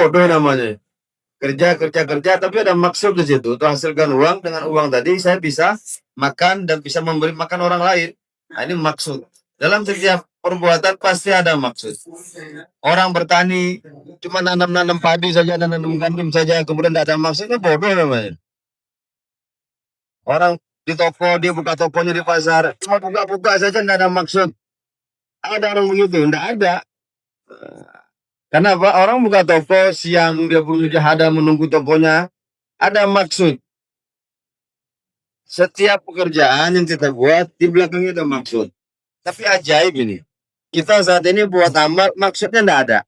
bodoh namanya. Kerja, kerja, kerja, tapi ada maksud di situ. Untuk hasilkan uang, dengan uang tadi saya bisa makan dan bisa memberi makan orang lain. Nah, ini maksud. Dalam setiap perbuatan pasti ada maksud. Orang bertani cuma nanam-nanam padi saja dan nanam gandum saja, kemudian tidak ada maksudnya, bodoh namanya. Orang di toko, dia buka tokonya di pasar, cuma buka-buka saja tidak ada maksud. Ada orang begitu? Tidak ada. Karena apa? Orang buka toko siang, dia ada menunggu tokonya, ada maksud. Setiap pekerjaan yang kita buat di belakangnya ada maksud. Tapi ajaib ini. Kita saat ini buat amal, maksudnya tidak ada.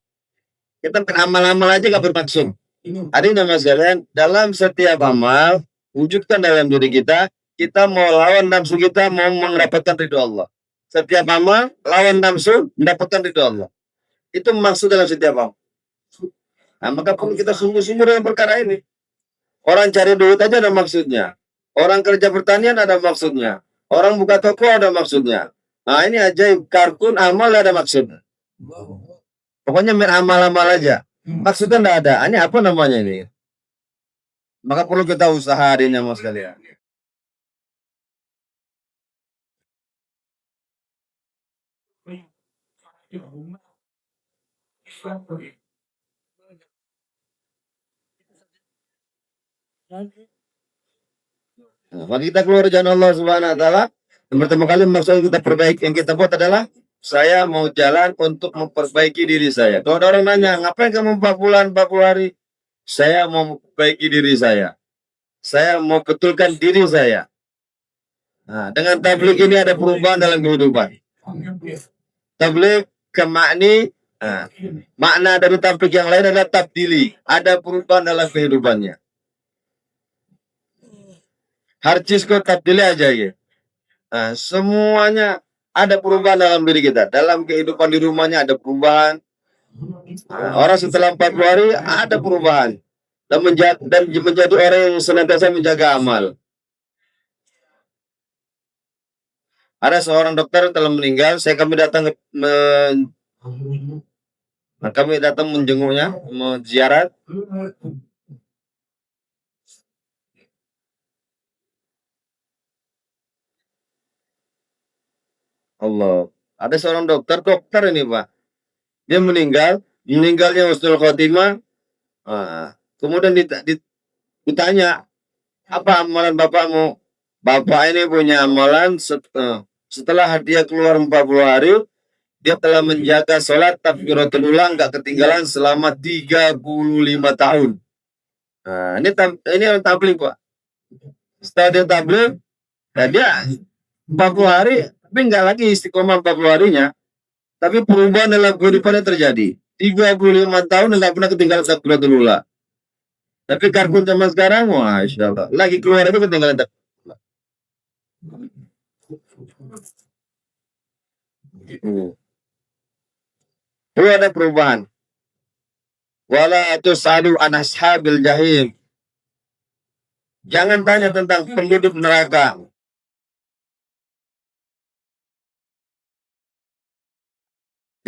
Kita beramal-amal aja gak bermaksud. Hari ini mas kalian, dalam setiap amal, wujudkan dalam diri kita mau lawan nafsu kita, mau mendapatkan ridho Allah. Setiap amal, lawan nafsu, mendapatkan ridho Allah. Itu maksud dalam setiap amal. Nah, maka perlu kita sungguh-sungguh dalam perkara ini. Orang cari duit aja ada maksudnya. Orang kerja pertanian ada maksudnya. Orang buka toko ada maksudnya. Nah ini ajaib. Karkun amal ada maksudnya. Pokoknya amal-amal aja. Maksudnya enggak ada. Ini apa namanya ini? Maka perlu kita usaha hari ini mas sekalian. Nah, bagi kita keluar jalan Allah Subhanahu Wa Taala, yang pertama kali maksud kita perbaiki yang kita buat adalah saya mau jalan untuk memperbaiki diri saya. Kalau ada orang nanya, ngapain kamu 4 bulan, 40 hari? Saya mau memperbaiki diri saya. Saya mau betulkan diri saya. Nah, dengan tabligh ini ada perubahan dalam kehidupan. Tabligh ke makna dari tabligh yang lain adalah tabdili. Ada perubahan dalam kehidupannya. Harcis kok tabdili aja ya. Nah, semuanya ada perubahan dalam diri kita. Dalam kehidupan di rumahnya ada perubahan. Nah, orang setelah 40 hari ada perubahan. Dan menjadi orang yang senantiasa menjaga amal. Ada seorang dokter telah meninggal, kami datang menjenguknya, menziarah. Allah. Ada seorang dokter ini Pak. Dia meninggalnya husnul khotimah. Kemudian ditanya, apa amalan bapakmu? Bapak ini punya amalan setelah dia keluar 40 hari, dia telah menjaga sholat takbiratul ulang gak ketinggalan selama 35 tahun. Nah, ini orang tabligh Pak. Setelah dia tabligh, dia 40 hari, tapi enggak lagi istiqomah 40 harinya, tapi perubahan dalam kehidupannya terjadi. 35 tahun enggak pernah ketinggalan takbiratul ulang. Tapi karpun zaman sekarang, masya Allah, lagi keluar itu ketinggalan takbiratul ulang. Perlu ada perubahan. Wala tus'alu an ashabil jahim. Jangan tanya tentang penduduk neraka.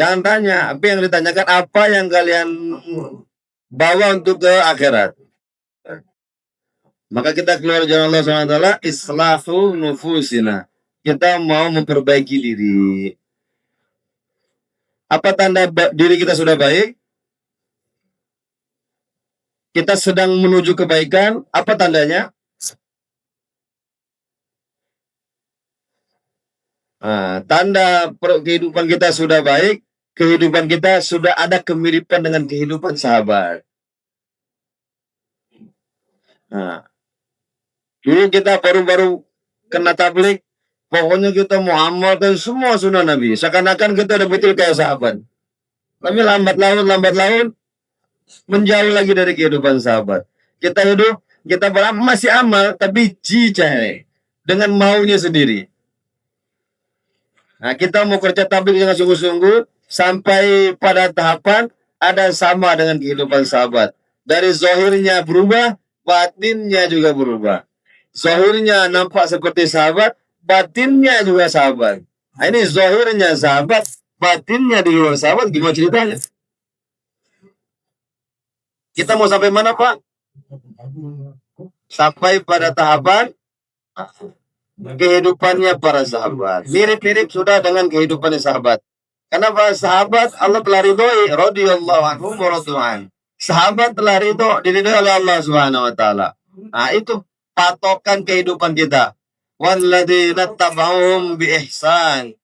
Jangan tanya, apa yang ditanyakan, apa yang kalian bawa untuk ke akhirat. Maka kita keluar jalan Allah SWT, islahu nufusina. Kita mau memperbaiki diri. Apa tanda diri kita sudah baik? Kita sedang menuju kebaikan. Apa tandanya? Tanda kehidupan kita sudah baik, kehidupan kita sudah ada kemiripan dengan kehidupan sahabat. Dulu kita baru-baru kena tabligh, pokoknya kita mau amalkan semua sunnah Nabi. Seakan-akan kita udah betul kayak sahabat. Tapi lambat laun menjauh lagi dari kehidupan sahabat. Kita hidup, kita masih amal, tapi cicai dengan maunya sendiri. Nah, kita mau kerja tabligh dengan sungguh-sungguh sampai pada tahapan ada sama dengan kehidupan sahabat. Dari zahirnya berubah, batinnya juga berubah. Zahirnya nampak seperti sahabat, batinnya juga sahabat. Nah, ini zahirnya sahabat, batinnya di luar sahabat, gimana ceritanya? Kita mau sampai mana, Pak? Sampai pada tahapan kehidupannya para sahabat. Mirip-mirip sudah dengan kehidupannya sahabat. Karena para sahabat Allah telah ridhoi, radhiyallahu anhum wa radu'an. Sahabat telah diridhoi oleh Allah Subhanahu wa taala. Nah, itu patokan kehidupan kita. Walladzina tabauhum bi ihsan.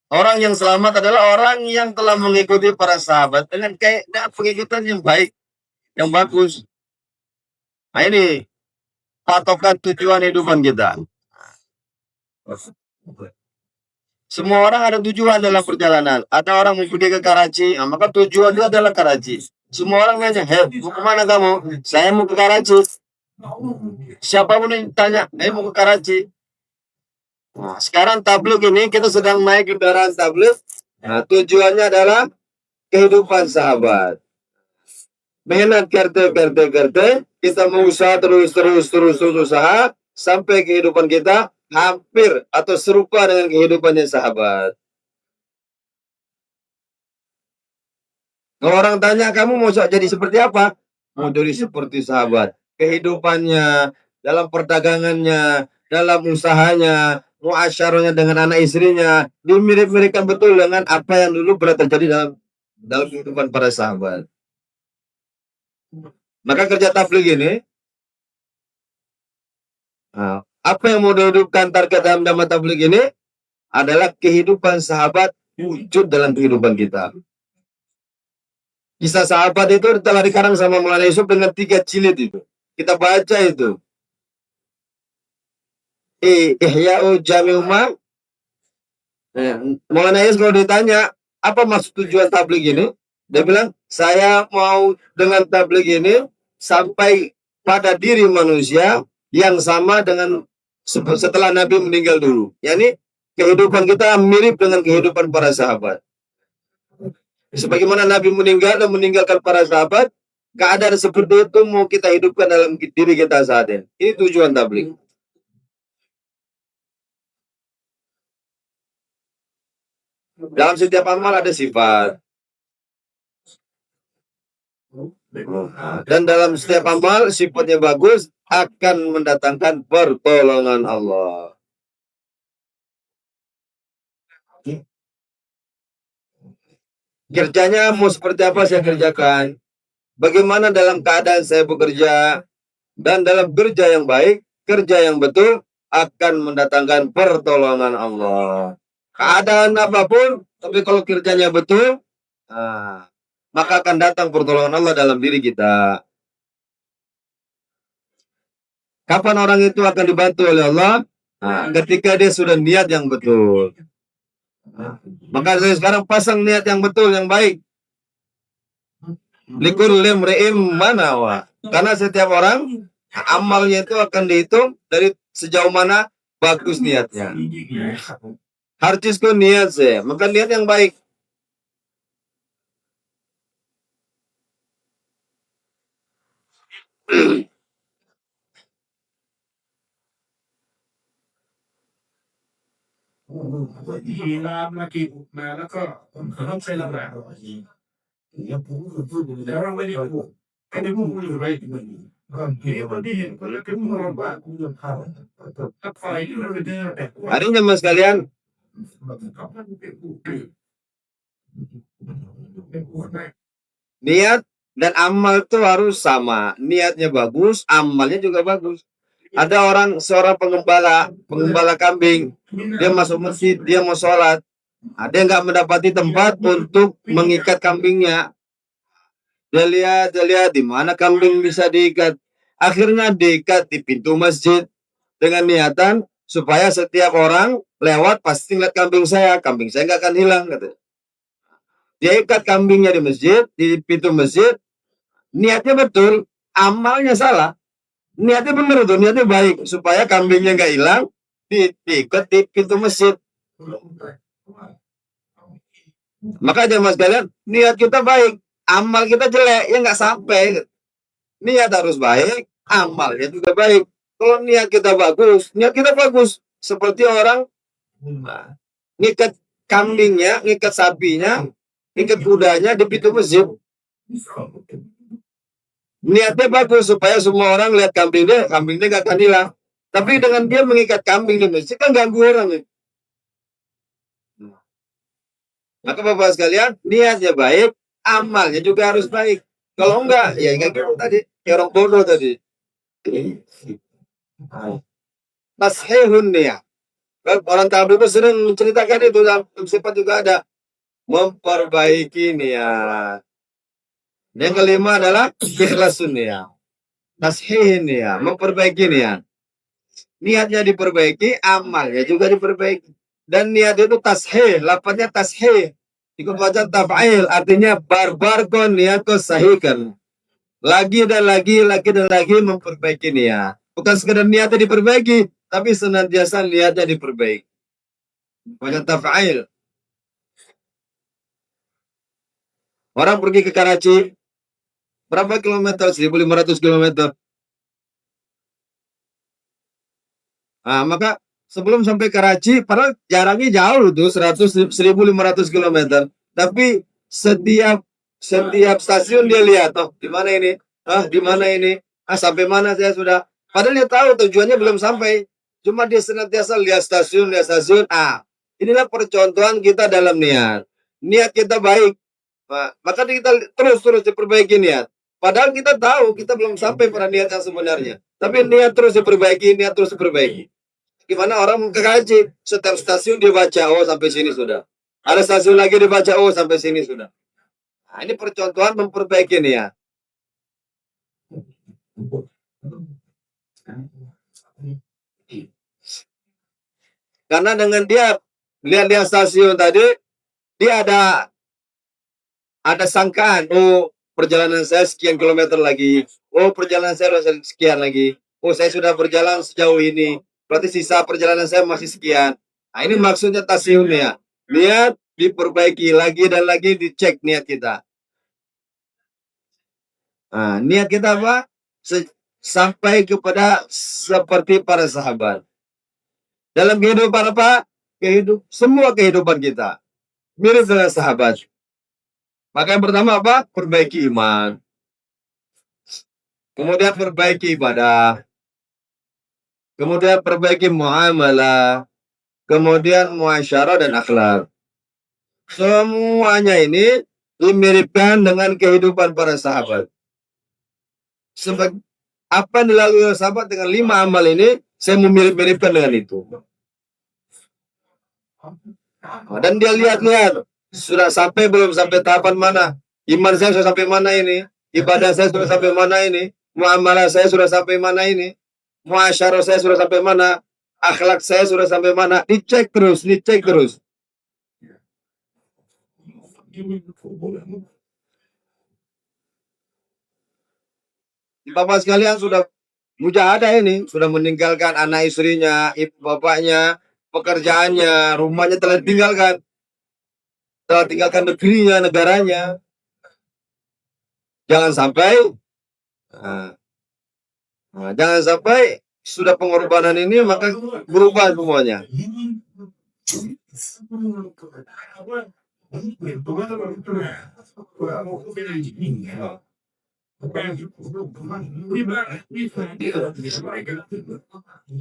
Orang yang selamat adalah orang yang telah mengikuti para sahabat dengan kayak pengikutan yang baik, yang bagus. Nah, ini patokan tujuan kehidupan kita. Semua orang ada tujuan dalam perjalanan. Ada orang mau pergi ke Karachi, nah, maka tujuan dia adalah Karachi. Semua orang nanya, "Hei, mau kemana kamu?" "Saya mau ke Karachi." Siapapun yang tanya, mau ke Karachi." Nah, sekarang tabligh ini kita sedang naik kendaraan tabligh. Nah, tujuannya adalah kehidupan sahabat. Mehenat kerte, kita mau usaha terus usaha sampai kehidupan kita hampir atau serupa dengan kehidupannya sahabat. Kalau orang tanya, kamu mau jadi seperti apa? Mau jadi seperti sahabat. Kehidupannya, dalam perdagangannya, dalam usahanya, muasyarahnya dengan anak istrinya, dimirip-miripkan betul dengan apa yang dulu pernah terjadi dalam kehidupan para sahabat. Maka kerja tabligh ini, apa yang mau dihidupkan target dalam tabligh ini adalah kehidupan sahabat wujud dalam kehidupan kita. Kisah sahabat itu telah dikarang sama Maulana Yusuf dengan 3 jilid itu. Kita baca itu. Ihya'u Jami' Ummah. Maulana Yusuf kalau ditanya, apa maksud tujuan tabligh ini? Dia bilang, saya mau dengan tabligh ini sampai pada diri manusia yang sama dengan setelah Nabi meninggal dulu. Yani kehidupan kita mirip dengan kehidupan para sahabat. Sebagaimana Nabi meninggal dan meninggalkan para sahabat, keadaan seperti itu mau kita hidupkan dalam diri kita saat ini. Ini tujuan tabligh. Dalam setiap amal ada sifat. Dan dalam setiap amal sifatnya bagus akan mendatangkan pertolongan Allah. Kerjanya mau seperti apa saya kerjakan. Bagaimana dalam keadaan saya bekerja. Dan dalam kerja yang baik, kerja yang betul akan mendatangkan pertolongan Allah. Keadaan apapun, tapi kalau kerjanya betul, maka akan datang pertolongan Allah dalam diri kita. Kapan orang itu akan dibantu oleh Allah? Ketika dia sudah niat yang betul. Maka saya sekarang pasang niat yang betul, yang baik. Likulli imri'in ma nawa. Karena setiap orang amalnya itu akan dihitung dari sejauh mana bagus niatnya. Harusku niat saya, maka niat yang baik. Harinya mas kalian, niat dan amal itu harus sama. Niatnya bagus, amalnya juga bagus. Ada seorang pengembala kambing, dia masuk masjid, dia mau sholat, dia nggak mendapati tempat untuk mengikat kambingnya. Dia lihat di mana kambing bisa diikat. Akhirnya diikat di pintu masjid dengan niatan supaya setiap orang lewat pasti lihat kambing saya nggak akan hilang. Katanya. Dia ikat kambingnya di masjid, di pintu masjid, niatnya betul, amalnya salah. Niatnya benar tuh, niatnya baik supaya kambingnya nggak hilang, diikat di pintu masjid. Maka jemaah sekalian, niat kita baik, amal kita jelek, ya nggak sampai. Niat harus baik, amalnya juga baik. Kalau niat kita bagus, seperti orang ngikat kambingnya, ngikat sapinya, ngikat kudanya di pintu masjid. Niatnya bagus supaya semua orang lihat kambingnya gak akan hilang. Tapi dengan dia mengikat kambing di masjid kan ganggu orang nih. Maka Bapak sekalian, niatnya baik, amalnya juga harus baik. Kalau enggak, ya kayak gitu tadi, kayak orang bodoh tadi. Tashehun niat. Orang tabligh itu sering menceritakan itu dalam sifat juga ada memperbaiki niat. Yang kelima adalah ikhlasun niat. Tashihin niat, memperbaiki niat. Niatnya diperbaiki, amalnya juga diperbaiki. Dan niat itu tashih, lafadznya tashih. Ikut baca taf'il, artinya barbar kon niat ko sahihkan. Lagi dan lagi memperbaiki niat. Bukan sekedar niatnya diperbaiki, tapi senantiasa niatnya diperbaiki. Baca taf'il. Orang pergi ke Karachi, berapa kilometer? 1.500 kilometer. Nah, maka sebelum sampai Karachi, padahal jaraknya jauh tuh 1.500 kilometer. Tapi setiap stasiun dia lihat, oh di mana ini? Ah, di mana ini? Ah, sampai mana saya sudah? Padahal dia tahu tujuannya belum sampai. Cuma dia senantiasa lihat stasiun. Ah, inilah percontohan kita dalam niat. Niat kita baik. Nah, maka kita terus diperbaiki niat. Padahal kita tahu kita belum sampai pada niat yang sebenarnya. Tapi niat terus diperbaiki. Gimana orang ke kaji, setiap stasiun dia baca, oh sampai sini sudah. Ada stasiun lagi dia baca, oh sampai sini sudah. Nah, ini percontohan memperbaiki nih ya. Karena dengan dia lihat stasiun tadi, dia ada sangkaan, oh perjalanan saya sekian kilometer lagi, oh perjalanan saya sekian lagi, oh saya sudah berjalan sejauh ini, berarti sisa perjalanan saya masih sekian. Nah ini maksudnya tasihun ya, niat diperbaiki lagi dan lagi, dicek niat kita. Nah, niat kita apa? Sampai kepada seperti para sahabat. Dalam kehidupan apa? Semua kehidupan kita mirip dengan sahabat. Maka yang pertama apa? Perbaiki iman. Kemudian perbaiki ibadah. Kemudian perbaiki muamalah. Kemudian muasyarah dan akhlak. Semuanya ini dimiripkan dengan kehidupan para sahabat. Apa yang dilalui oleh sahabat dengan 5 amal ini, saya memirip-miripkan dengan itu. Dan dia lihat sudah sampai belum, sampai tahapan mana, iman saya sudah sampai mana ini, ibadah saya sudah sampai mana ini, muamalah saya sudah sampai mana ini, muasyarah saya sudah sampai mana, akhlak saya sudah sampai mana, dicek terus. Bapak sekalian sudah mujahadah ini, sudah meninggalkan anak istrinya, ibu bapaknya, pekerjaannya, rumahnya telah tinggalkan negerinya, negaranya. Jangan sampai sudah pengorbanan ini maka berubah semuanya.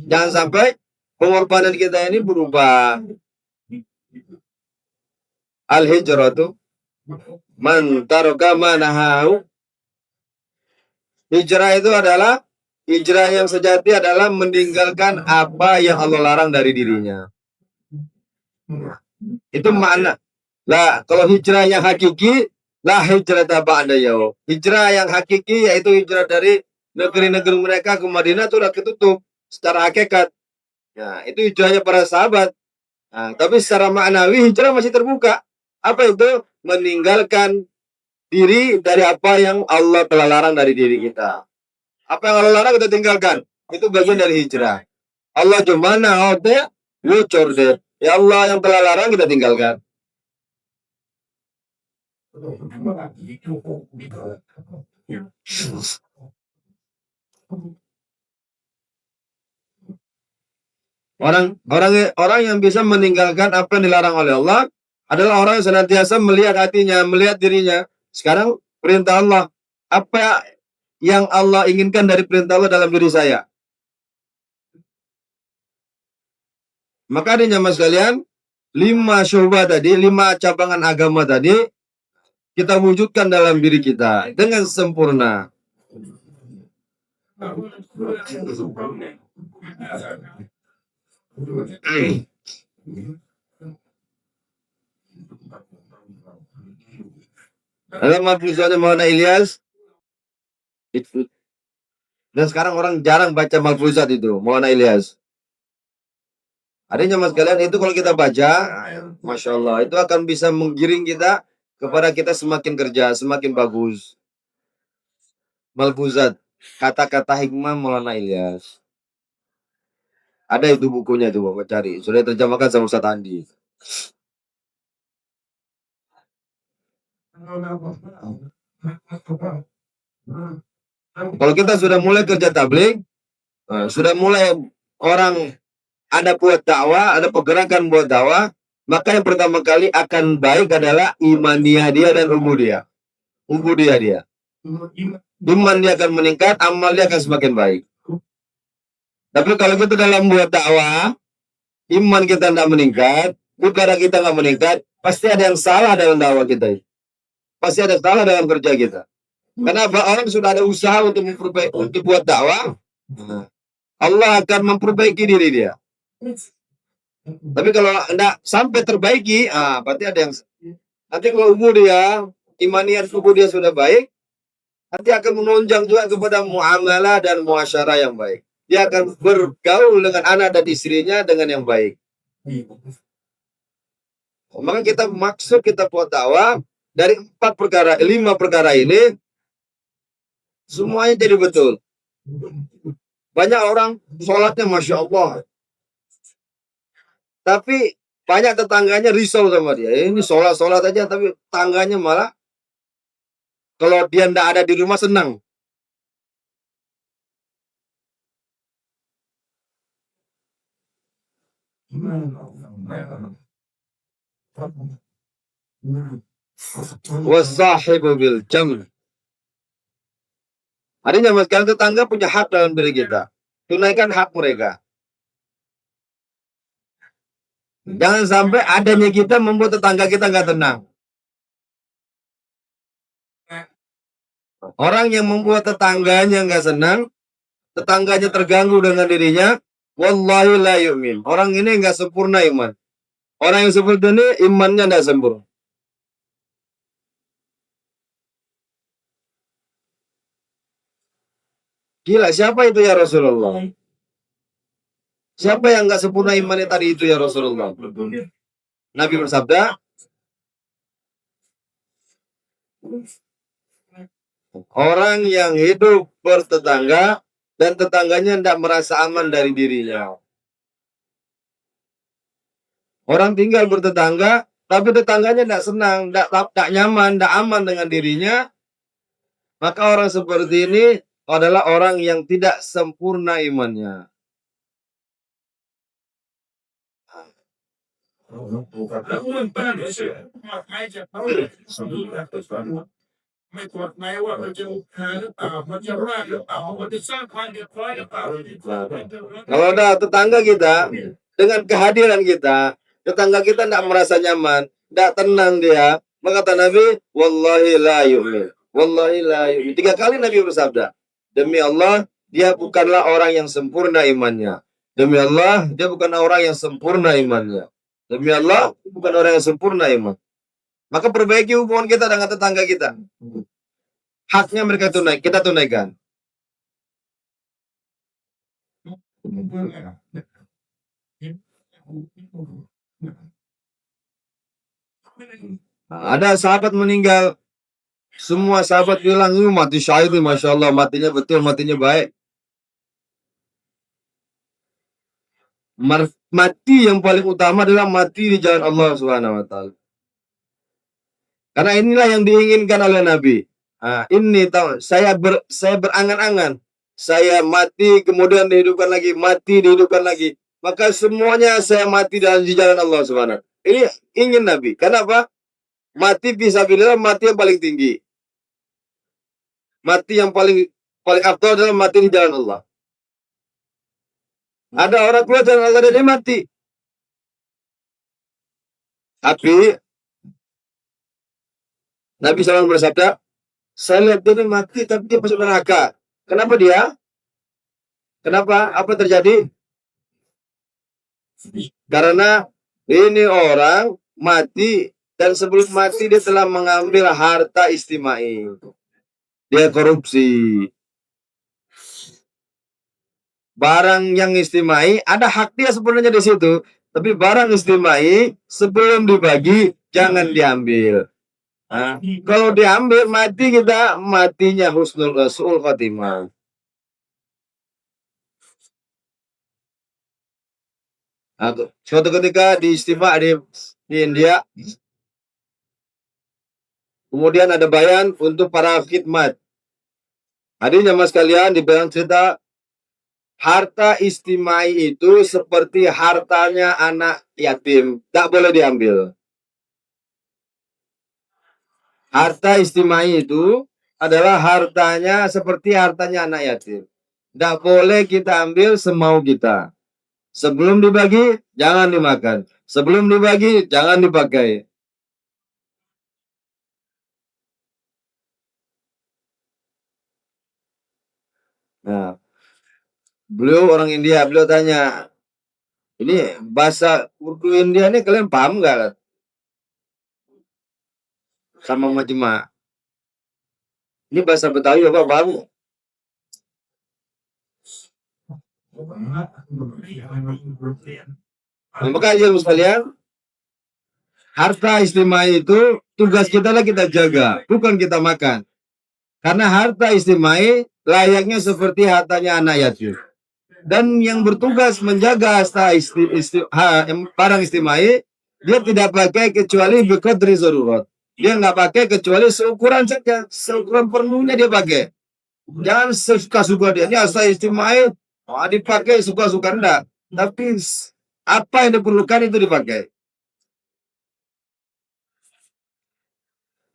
Jangan sampai pengorbanan kita ini berubah. Al-hijratu man taraka manahu. Hijrah itu adalah, hijrah yang sejati adalah meninggalkan apa yang Allah larang dari dirinya. Itu makna. Lah, kalau hijrah yang hakiki, la hijrah ba'da yaum. Hijrah yang hakiki yaitu hijrah dari negeri-negeri mereka ke Madinah itu udah ketutup secara hakikat. Ya, itu hijrahnya para sahabat. Nah, tapi secara maknawi hijrah masih terbuka. Apa itu? Meninggalkan diri dari apa yang Allah telah larang dari diri kita. Apa yang Allah larang kita tinggalkan. Itu bagian dari hijrah. Allah jumana ote lucur deh. Ya Allah yang telah larang kita tinggalkan. Orang yang bisa meninggalkan apa yang dilarang oleh Allah adalah orang yang senantiasa melihat hatinya, melihat dirinya. Sekarang perintah Allah, apa yang Allah inginkan dari perintah Allah dalam diri saya. Maka adanya mas kalian, 5 syubhat tadi, 5 cabangan agama tadi, kita wujudkan dalam diri kita dengan sempurna. Dalam Maulana Maulana Ilyas, itu. Dan sekarang orang jarang baca Malfuzat itu, Maulana Ilyas. Adanya mas kalian, itu kalau kita baca, Masya Allah, itu akan bisa menggiring kita kepada kita semakin kerja, semakin bagus. Malfuzat, kata-kata hikmah Maulana Ilyas. Ada itu bukunya itu, Bapak cari. Sudah terjemahkan sama Ustaz Andi. Kalau kita sudah mulai kerja tabligh, sudah mulai orang ada buat dakwah, ada pergerakan buat dakwah, maka yang pertama kali akan baik adalah imaniyah dia dan ubudiyah. Ubudiyah dia. Iman dia akan meningkat, amal dia akan semakin baik. Tapi kalau kita dalam buat dakwah, iman kita tidak meningkat, ibadah kita nggak meningkat, pasti ada yang salah dalam dakwah kita. Pasti ada salah dalam kerja kita. Kenapa? Orang sudah ada usaha untuk memperbaiki, untuk buat dakwah, Allah akan memperbaiki diri dia. Tapi kalau tidak sampai terbaiki, berarti ada yang. Nanti kalau dia, imaniyah tubuh dia sudah baik, nanti akan menunjang juga kepada muamalah dan muasyarah yang baik. Dia akan bergaul dengan anak dan istrinya dengan yang baik. Maka kita maksud kita buat dakwah dari 5 perkara ini semuanya jadi betul. Banyak orang sholatnya Masya Allah, tapi banyak tetangganya risau sama dia. Ini sholat aja, tapi tangganya malah kalau dia tidak ada di rumah senang. Wasahibu bil jam. Artinya mas kalian tetangga punya hak dalam diri kita. Tunaikan hak mereka. Jangan sampai adanya kita membuat tetangga kita nggak tenang. Orang yang membuat tetangganya nggak senang, tetangganya terganggu dengan dirinya, wallahi la yu'min. Orang ini nggak sempurna iman. Orang yang seperti ini imannya nggak sempurna. Gila, siapa itu ya Rasulullah? Siapa yang nggak sempurna imannya tadi itu ya Rasulullah? Nabi bersabda, orang yang hidup bertetangga dan tetangganya tidak merasa aman dari dirinya. Orang tinggal bertetangga, tapi tetangganya tidak senang, tidak nyaman, tidak aman dengan dirinya. Maka orang seperti ini adalah orang yang tidak sempurna imannya. Kalau ada tetangga kita, dengan kehadiran kita, tetangga kita tidak merasa nyaman, tidak tenang dia, maka kata Nabi, wallahi la yu'min. Wallahi la yu'min. 3 kali Nabi bersabda, demi Allah, dia bukanlah orang yang sempurna imannya. Demi Allah, dia bukan orang yang sempurna imannya. Demi Allah, bukan orang yang sempurna iman. Maka perbaiki hubungan kita dengan tetangga kita. Haknya mereka kita tunaikan. Ada sahabat meninggal, semua sahabat bilang, mati syahid, Masya Allah, matinya betul, matinya baik. Mati yang paling utama adalah mati di jalan Allah Subhanahu wa Ta'ala. Karena inilah yang diinginkan oleh Nabi. Ini tahu, saya berangan-angan, saya mati kemudian dihidupkan lagi, mati dihidupkan lagi. Maka semuanya saya mati di jalan Allah Subhanahu wa Ta'ala. Ini ingin Nabi. Kenapa? Mati fisabilillah, mati yang paling tinggi. Mati yang paling paling afdal adalah mati di jalan Allah. Ada orang keluar jalan Allah dan dia mati. Tapi Nabi SAW bersabda, saya lihat dia mati tapi dia masuk neraka. Kenapa dia? Kenapa? Apa terjadi? Karena ini orang mati dan sebelum mati dia telah mengambil harta istimai. Dia korupsi. Barang yang istimai ada hak dia sebenarnya di situ, tapi barang istimai sebelum dibagi jangan diambil. Nah, kalau diambil mati kita, matinya husnul rasul khatimah. Nah, suatu ketika di istimewa di India, kemudian ada bayan untuk para khidmat. Hadirin jamaah sekalian, dibilang cerita harta istimai itu seperti hartanya anak yatim, tak boleh diambil. Harta istimai itu adalah hartanya seperti hartanya anak yatim. Tidak boleh kita ambil semau kita. Sebelum dibagi, jangan dimakan. Sebelum dibagi, jangan dipakai. Nah, beliau orang India, beliau tanya, ini bahasa Urdu India ini kalian paham nggak? Sama majma. Ini bahasa Betawi apa paham? Maka aja sekalian, harta istimai itu tugas kita lah kita jaga, bukan kita makan. Karena harta istimai layaknya seperti hartanya anak yatim. Dan yang bertugas menjaga harta barang istimai, dia tidak pakai kecuali biqadri zarurat. Dia nggak pakai kecuali seukuran saja, seukuran perlunya dia pakai. Jangan suka-suka dia. Ini harta istimai, dipakai suka-suka enggak. Tapi apa yang diperlukan itu dipakai.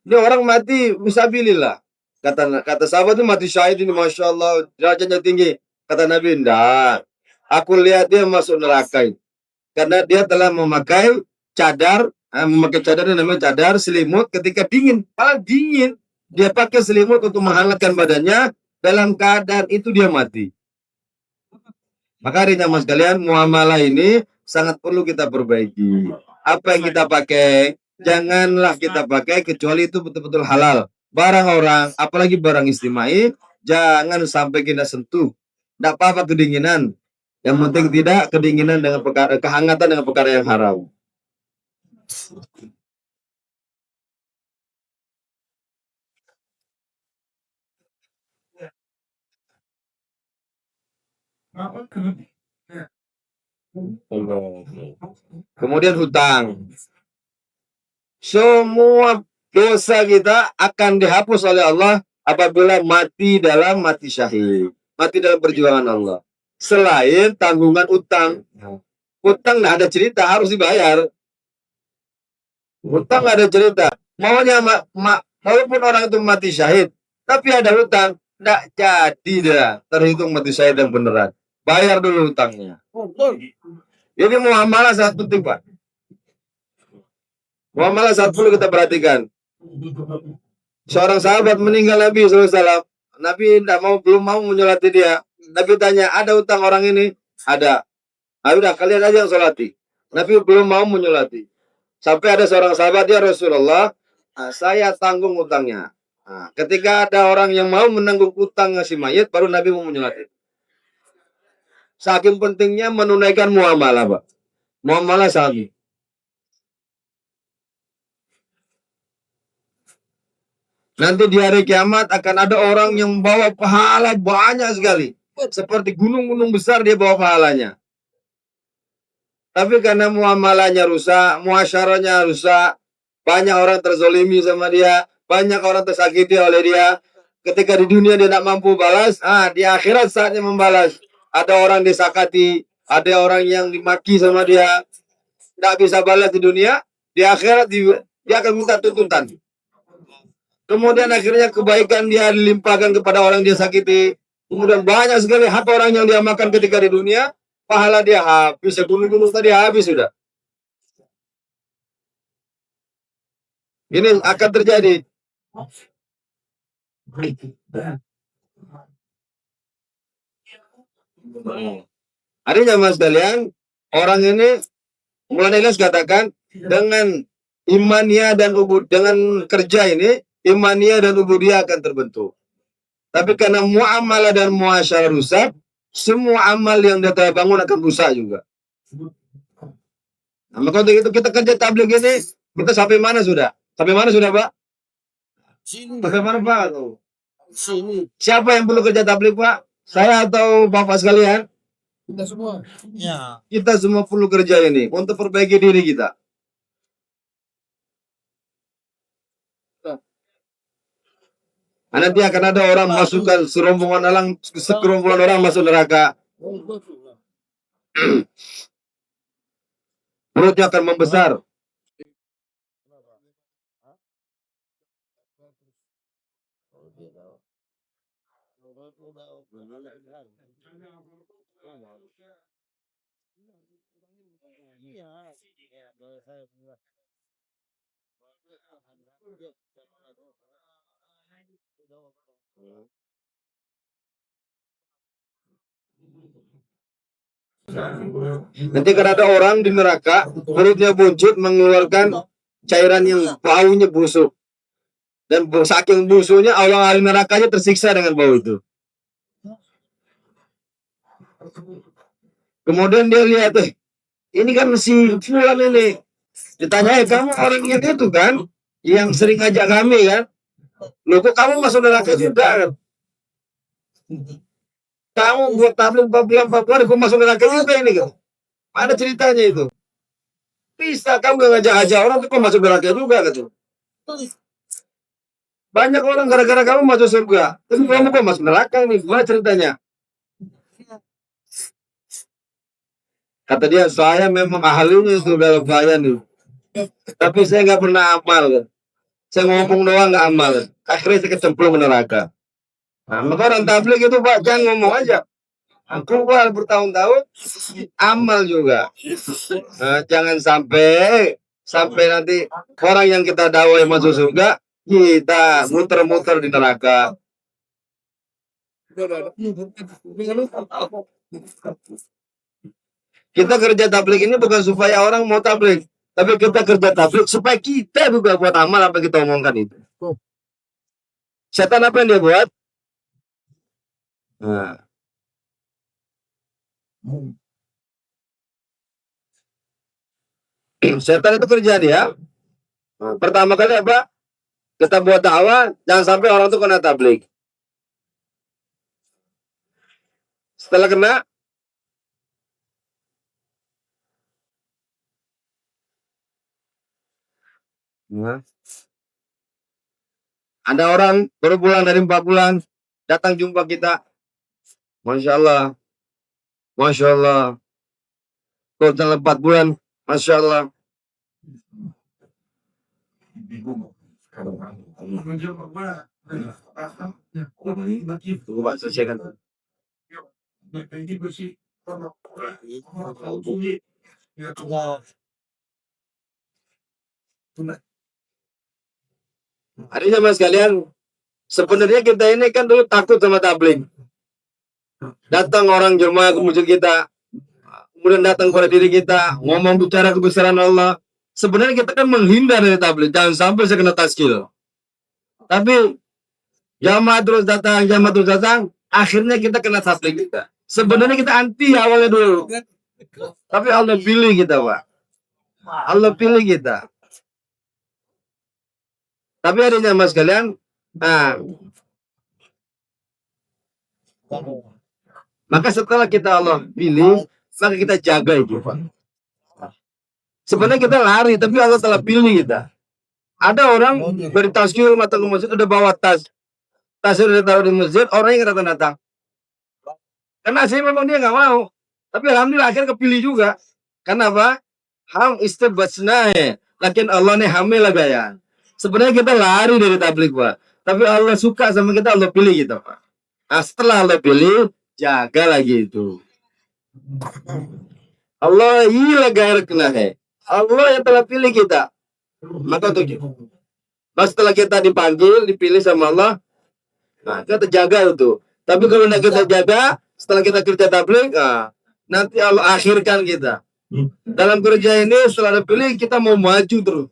Dia orang mati fisabilillah. Kata sahabat itu mati syahid ini, masya Allah, derajatnya tinggi. Kata Nabi, enggak. Aku lihat dia masuk neraka karena dia telah memakai cadar, memakai cadar yang namanya cadar selimut ketika dingin. Malah dingin, dia pakai selimut untuk menghangatkan badannya. Dalam keadaan itu dia mati. Maka hadirin mas kalian, muamalah ini sangat perlu kita perbaiki. Apa yang kita pakai, janganlah kita pakai kecuali itu betul-betul halal. Barang orang, apalagi barang istimai, jangan sampai kita sentuh. Tidak apa-apa kedinginan. Yang penting tidak kedinginan dengan perkara, kehangatan dengan perkara yang haram. Kemudian hutang. Semua dosa kita akan dihapus oleh Allah apabila mati syahid. Mati dalam perjuangan Allah. Selain tanggungan utang. Utang nggak ada cerita, harus dibayar. Utang nggak ada cerita. Maunya walaupun orang itu mati syahid, tapi ada hutang, nggak jadi dah terhitung mati syahid yang beneran. Bayar dulu hutangnya. Jadi muamalah sangat penting, Pak. Muamalah sangat perlu kita perhatikan. Seorang sahabat meninggal Nabi SAW. Nabi belum mau menyolati dia. Nabi tanya, ada hutang orang ini? Ada. Nah, udah kalian aja yang solati. Nabi belum mau menyolati. Sampai ada seorang sahabat, ya Rasulullah, saya tanggung hutangnya. Nah, ketika ada orang yang mau menanggung hutang si mayit, baru Nabi mau menyolati. Saking pentingnya menunaikan muamalah, Pak. Muamalah sahabat. Nanti di hari kiamat akan ada orang yang membawa pahala banyak sekali. Seperti gunung-gunung besar dia bawa pahalanya. Tapi karena muamalahnya rusak, muasyarahnya rusak, banyak orang terzolimi sama dia, banyak orang tersakiti oleh dia. Ketika di dunia dia tidak mampu balas, di akhirat saatnya membalas. Ada orang disakati, ada orang yang dimaki sama dia, tidak bisa balas di dunia, di akhirat dia akan minta tuntutan. Kemudian akhirnya kebaikan dia dilimpahkan kepada orang yang dia sakiti. Kemudian banyak sekali harta orang yang dia makan ketika di dunia, pahala dia habis, gunung-gunung tadi habis sudah. Ini akan terjadi. Artinya mas kalian, orang ini mulai Ilyas katakan dengan imannya dan dengan kerja ini, imannya dan ubudiyah akan terbentuk. Tapi karena muamalah dan muasyarah rusak, semua amal yang dia bangun akan rusak juga. Nah, maka untuk itu kita kerja tabligh ini, kita sampai mana sudah? Sampai mana sudah, Pak? Sampai mana, Pak? Siapa yang perlu kerja tabligh, Pak? Saya atau Bapak sekalian? Kita semua. Ya. Kita semua perlu kerja ini untuk perbaiki diri kita. Nanti akan ada orang masukkan segerombolan orang masuk neraka. Perutnya akan membesar. Nanti kan ada orang di neraka, perutnya buncit mengeluarkan cairan yang baunya busuk. Dan saking busuknya Allah ahli nerakanya tersiksa dengan bau itu. Kemudian dia lihat, ini kan si fulan ini. Ditanya, kamu orang yang itu kan, yang sering ngajak kami kan? Loh kok kamu masuk neraka juga kan? Kamu buat tabligh 4 bulan, kok masuk neraka juga ini kan? Ada ceritanya itu. Bisa kamu gak ngajak-ngajak orang tuh kok masuk neraka juga gitu. Banyak orang gara-gara kamu masuk surga, tapi kamu kok masuk neraka nih? Gimana ceritanya? Kata dia, saya memang ahlinya itu dalam bayan nih. Tapi saya nggak pernah amal kan. Saya ngomong doang nggak amal. Akhirnya saya kecemplung ke neraka. Nah, maka orang tabligh itu Pak, jangan ngomong aja. Aku bertahun-tahun amal juga. Nah, jangan sampai nanti orang yang kita dakwai masuk surga, kita muter-muter di neraka. Kita kerja tabligh ini bukan supaya orang mau tabligh, tapi kita kerja tabligh supaya kita juga buat amal apa yang kita omongkan itu. Setan apa yang dia buat? Nah. Setan itu kerja dia. Pertama kali apa? Kita buat dakwah, jangan sampai orang itu kena tabligh. Setelah kena, ada orang baru pulang dari 4 bulan, datang jumpa kita. Masya Allah. Masya Allah. Kau dalam 4 bulan, Masya Allah. Tunggu Pak, selesaikan. Hari sama sekalian, sebenarnya kita ini kan dulu takut sama tabligh. Datang orang jemaah ke masjid kita, kemudian datang pada diri kita, ngomong bicara kebesaran Allah. Sebenarnya kita kan menghindar dari tabligh, jangan sampai saya kena taskil. Tapi jamaah terus datang, akhirnya kita kena tabligh kita. Sebenarnya kita anti awalnya dulu, tapi Allah pilih kita Pak. Allah pilih kita. Tapi adanya mas kalian, nah, maka setelah kita Allah pilih, maka kita jaga itu Pak. Sebenarnya kita lari, tapi Allah telah pilih kita. Ada orang dari taskil atau ke masjid udah bawa tas udah taruh di masjid, orangnya datang. Karena saya memang dia nggak mau, tapi alhamdulillah akhirnya kepilih juga. Kenapa? Ham istibasnah, lakin Allah nih hamil lah gaya. Sebenarnya kita lari dari tabligh Pak, tapi Allah suka sama kita, Allah pilih kita Pak. Nah, setelah Allah pilih, jaga lagi itu. Allah iya gair kena Allah yang telah pilih kita. Maka tuh, nah, setelah kita dipanggil, dipilih sama Allah, nah kita jaga itu. Tapi kalau tidak kita jaga, setelah kita kerja tabligh, nah, nanti Allah akhirkan kita. Dalam kerja ini setelah dipilih kita mau maju terus.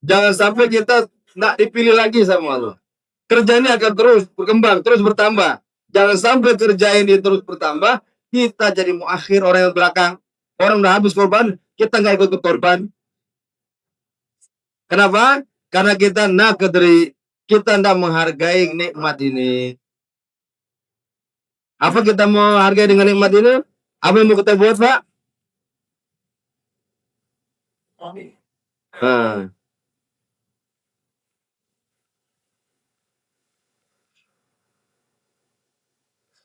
Jangan sampai kita tidak dipilih lagi sama Allah. Kerja ini akan terus berkembang, terus bertambah. Jangan sampai kerja ini terus bertambah, kita jadi muakhir orang yang belakang. Orang udah habis korban, kita nggak ikut korban. Kenapa? Karena kita nakdri, kita tidak menghargai nikmat ini. Apa kita mau hargai dengan nikmat ini? Apa yang mau kita buat, Pak? Nah.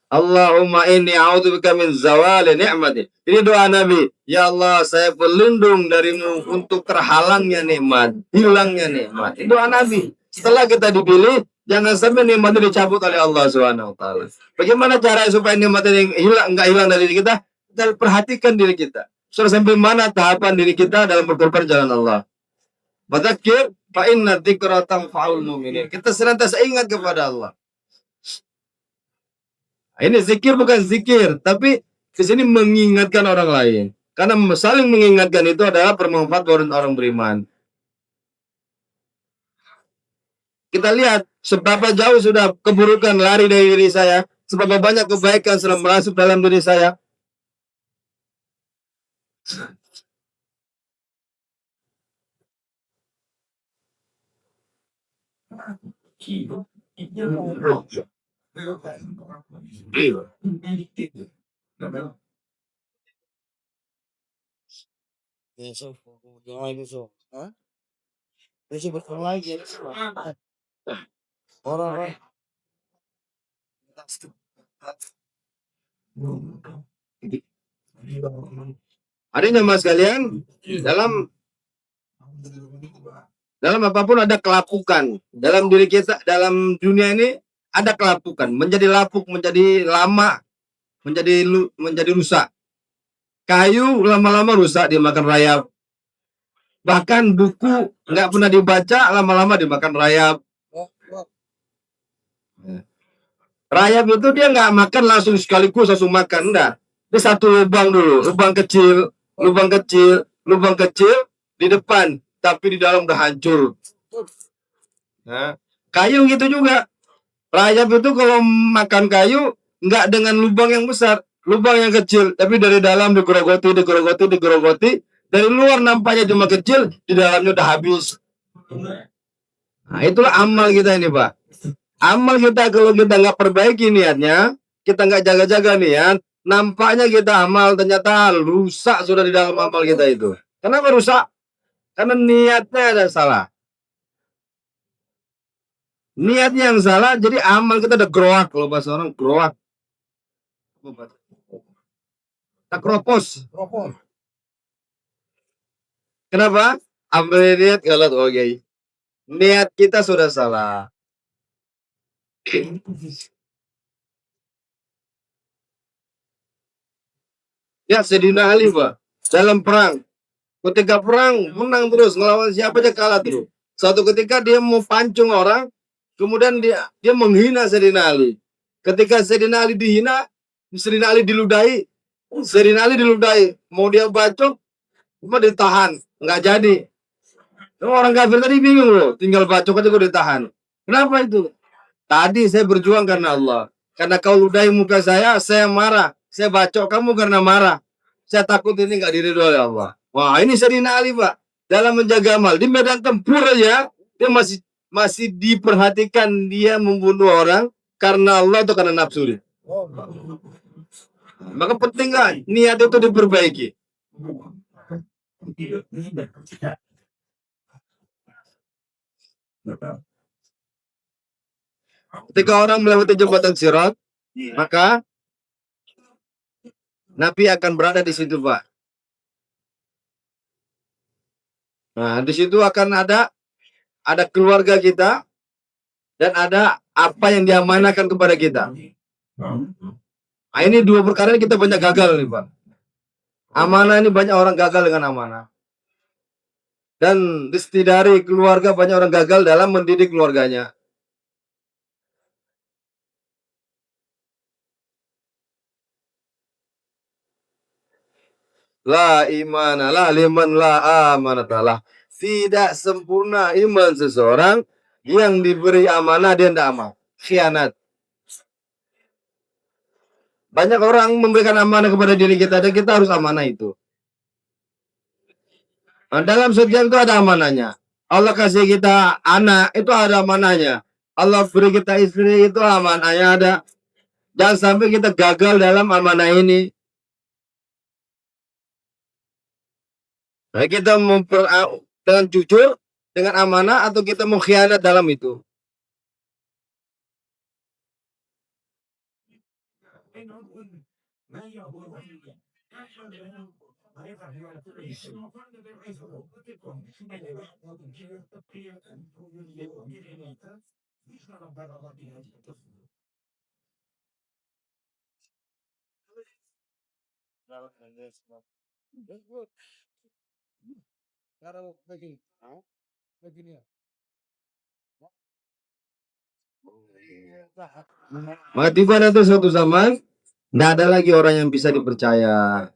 Allahumma inni a'udzubika min zawali ni'mati. Ini doa Nabi. Ya Allah, saya berlindung darimu untuk terhalangnya nikmat, hilangnya nikmat. Ini doa Nabi. Setelah kita dipilih, jangan sampai nikmat itu dicabut oleh Allah Subhanahu wa taala. Bagaimana cara supaya nikmat ini enggak hilang dari diri kita? Kita perhatikan diri kita. Sudah sampai mana tahapan diri kita dalam berkorban jalan Allah. Fadzakir fa inna dzikra tanfa'ul mu'minin. Kita senantiasa ingat kepada Allah. Ini zikir bukan zikir, tapi di sini mengingatkan orang lain. Karena saling mengingatkan itu adalah bermanfaat buat orang beriman. Kita lihat seberapa jauh sudah keburukan lari dari diri saya, seberapa banyak kebaikan sudah masuk dalam diri saya. Besok, jangan lagi besok. Hah? Besok bertemu lagi. Orang. Adanya mas kalian dalam apapun ada kelapukan. Dalam diri kita, dalam dunia ini ada kelapukan. Menjadi lapuk, menjadi lama, menjadi rusak. Kayu lama-lama rusak dimakan rayap. Bahkan buku nggak pernah dibaca, lama-lama dimakan rayap. Rayap itu dia nggak makan langsung sekaligus langsung makan, enggak. Dia satu lubang dulu, lubang kecil, lubang kecil, lubang kecil di depan, tapi di dalam udah hancur. Nah, kayu gitu juga. Rayap itu kalau makan kayu nggak dengan lubang yang besar, lubang yang kecil, tapi dari dalam digerogoti, digerogoti, digerogoti. Dari luar nampaknya cuma kecil, di dalamnya udah habis. Nah, itulah amal kita ini, Pak. Amal kita kalau kita nggak perbaiki niatnya, kita nggak jaga-jaga niat, nampaknya kita amal ternyata rusak sudah di dalam amal kita itu. Kenapa rusak? Karena niatnya ada salah. Niatnya yang salah, jadi amal kita ada groak. Kalau bahasa orang groak. Tak kropos. Kenapa? Amal niat galat, oke. Niat kita sudah salah. Ya, Sayyidina Ali, Pak. Dalam perang. Ketika perang, menang terus. Ngelawan siapa aja kalah terus. Suatu ketika dia mau pancung orang, kemudian dia menghina Sayyidina Ali. Ketika Sayyidina Ali dihina, Sayyidina Ali diludahi. Sayyidina Ali diludahi. Mau dia bacok, cuma ditahan. Nggak jadi. Orang kafir tadi bingung loh. Tinggal bacok aja kok ditahan. Kenapa itu? Tadi saya berjuang karena Allah. Karena kau ludahi muka saya marah. Saya bacok kamu karena marah. Saya takut ini nggak diridhoi oleh Allah. Wah, ini Sayyidina Ali, Pak. Dalam menjaga amal di medan tempur aja dia masih diperhatikan dia membunuh orang karena Allah atau karena nafsu dia. Maka penting kan niat itu diperbaiki. Ketika orang melewati jembatan Sirat, maka Nabi akan berada di situ, Pak. Nah, di situ akan ada keluarga kita dan ada apa yang diamanahkan kepada kita. Nah, ini dua perkara ini kita banyak gagal nih Pak. Amanah ini banyak orang gagal dengan amanah. Dan dari keluarga banyak orang gagal dalam mendidik keluarganya. La imana la liman la amanatalah. Tidak sempurna iman seseorang yang diberi amanah dia tidak amal. Khianat. Banyak orang memberikan amanah kepada diri kita dan kita harus amanah itu. Nah, dalam setiap itu ada amanahnya. Allah kasih kita anak itu ada amanahnya. Allah beri kita istri itu amanahnya ada. Jangan sampai kita gagal dalam amanah ini. Nah, kita dengan jujur, dengan amanah atau kita mengkhianat dalam itu. Maka tiba ada suatu zaman, tidak ada lagi orang yang bisa dipercaya.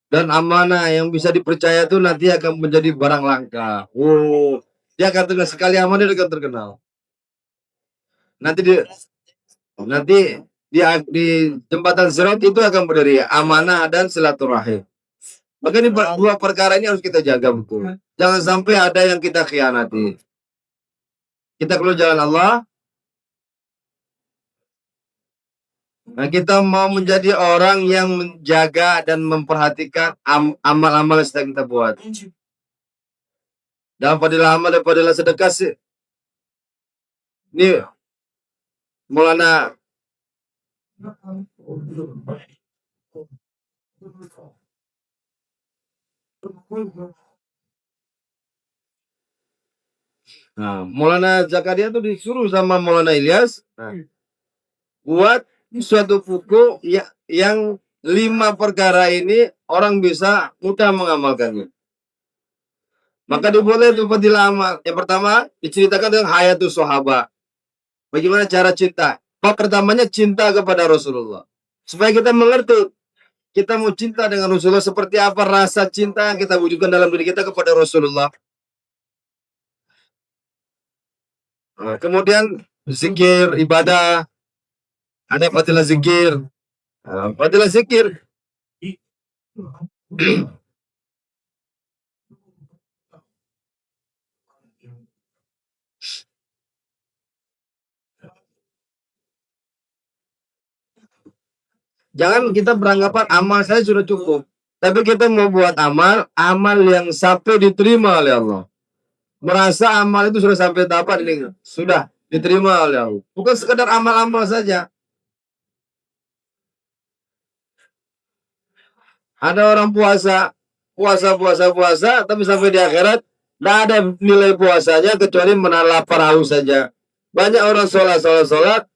Dan amanah yang bisa dipercaya itu nanti akan menjadi barang langka. Oh, dia akan terkenal sekali amanah, dia akan terkenal. Nanti di jembatan Sirat itu akan berdiri amanah dan silaturahim. Maka ini dua perkara ini harus kita jaga betul. Jangan sampai ada yang kita khianati. Kita keluar jalan Allah. Nah, kita mau menjadi orang yang menjaga dan memperhatikan amal-amal yang sedang kita buat. Dalam fadilah amal dan fadilah sedekah sih. Ini Maulana Maulana Zakaria tuh disuruh sama Maulana Ilyas buat suatu buku yang 5 perkara ini orang bisa mudah mengamalkannya. Maka diboleh itu fadilah amal. Yang pertama diceritakan tentang hayatus sahabat. Bagaimana cara cinta? Bab pertamanya cinta kepada Rasulullah. Supaya kita mengerti kita mau cinta dengan Rasulullah seperti apa rasa cinta yang kita wujudkan dalam diri kita kepada Rasulullah. Nah, kemudian zikir, ibadah. Ada fadilah zikir. Fadilah zikir. Jangan kita beranggapan amal saya sudah cukup. Tapi kita mau buat amal yang sampai diterima oleh Allah. Merasa amal itu sudah sampai tahap ini, sudah diterima oleh Allah. Bukan sekedar amal-amal saja. Ada orang puasa, tapi sampai di akhirat tidak ada nilai puasanya kecuali menahan lapar haus saja. Banyak orang sholat,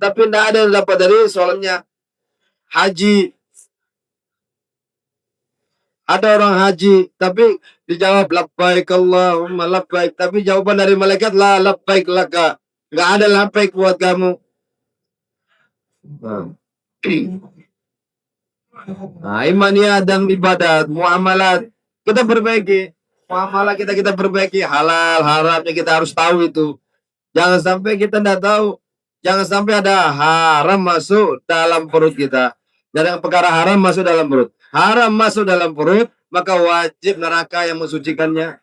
tapi tidak ada yang dapat dari sholatnya. Haji, ada orang haji, tapi dijawab labbaik Allahumma labbaik, tapi jawaban dari malaikat la labbaik laka, nggak ada labbaik buat kamu. Nah, imaniyah dan ibadat, muamalat kita perbaiki, muamalah kita perbaiki, halal haramnya kita harus tahu itu. Jangan sampai kita tidak tahu, jangan sampai ada haram masuk dalam perut kita. Dan perkara haram masuk dalam perut, haram masuk dalam perut, maka wajib neraka yang mensucikannya.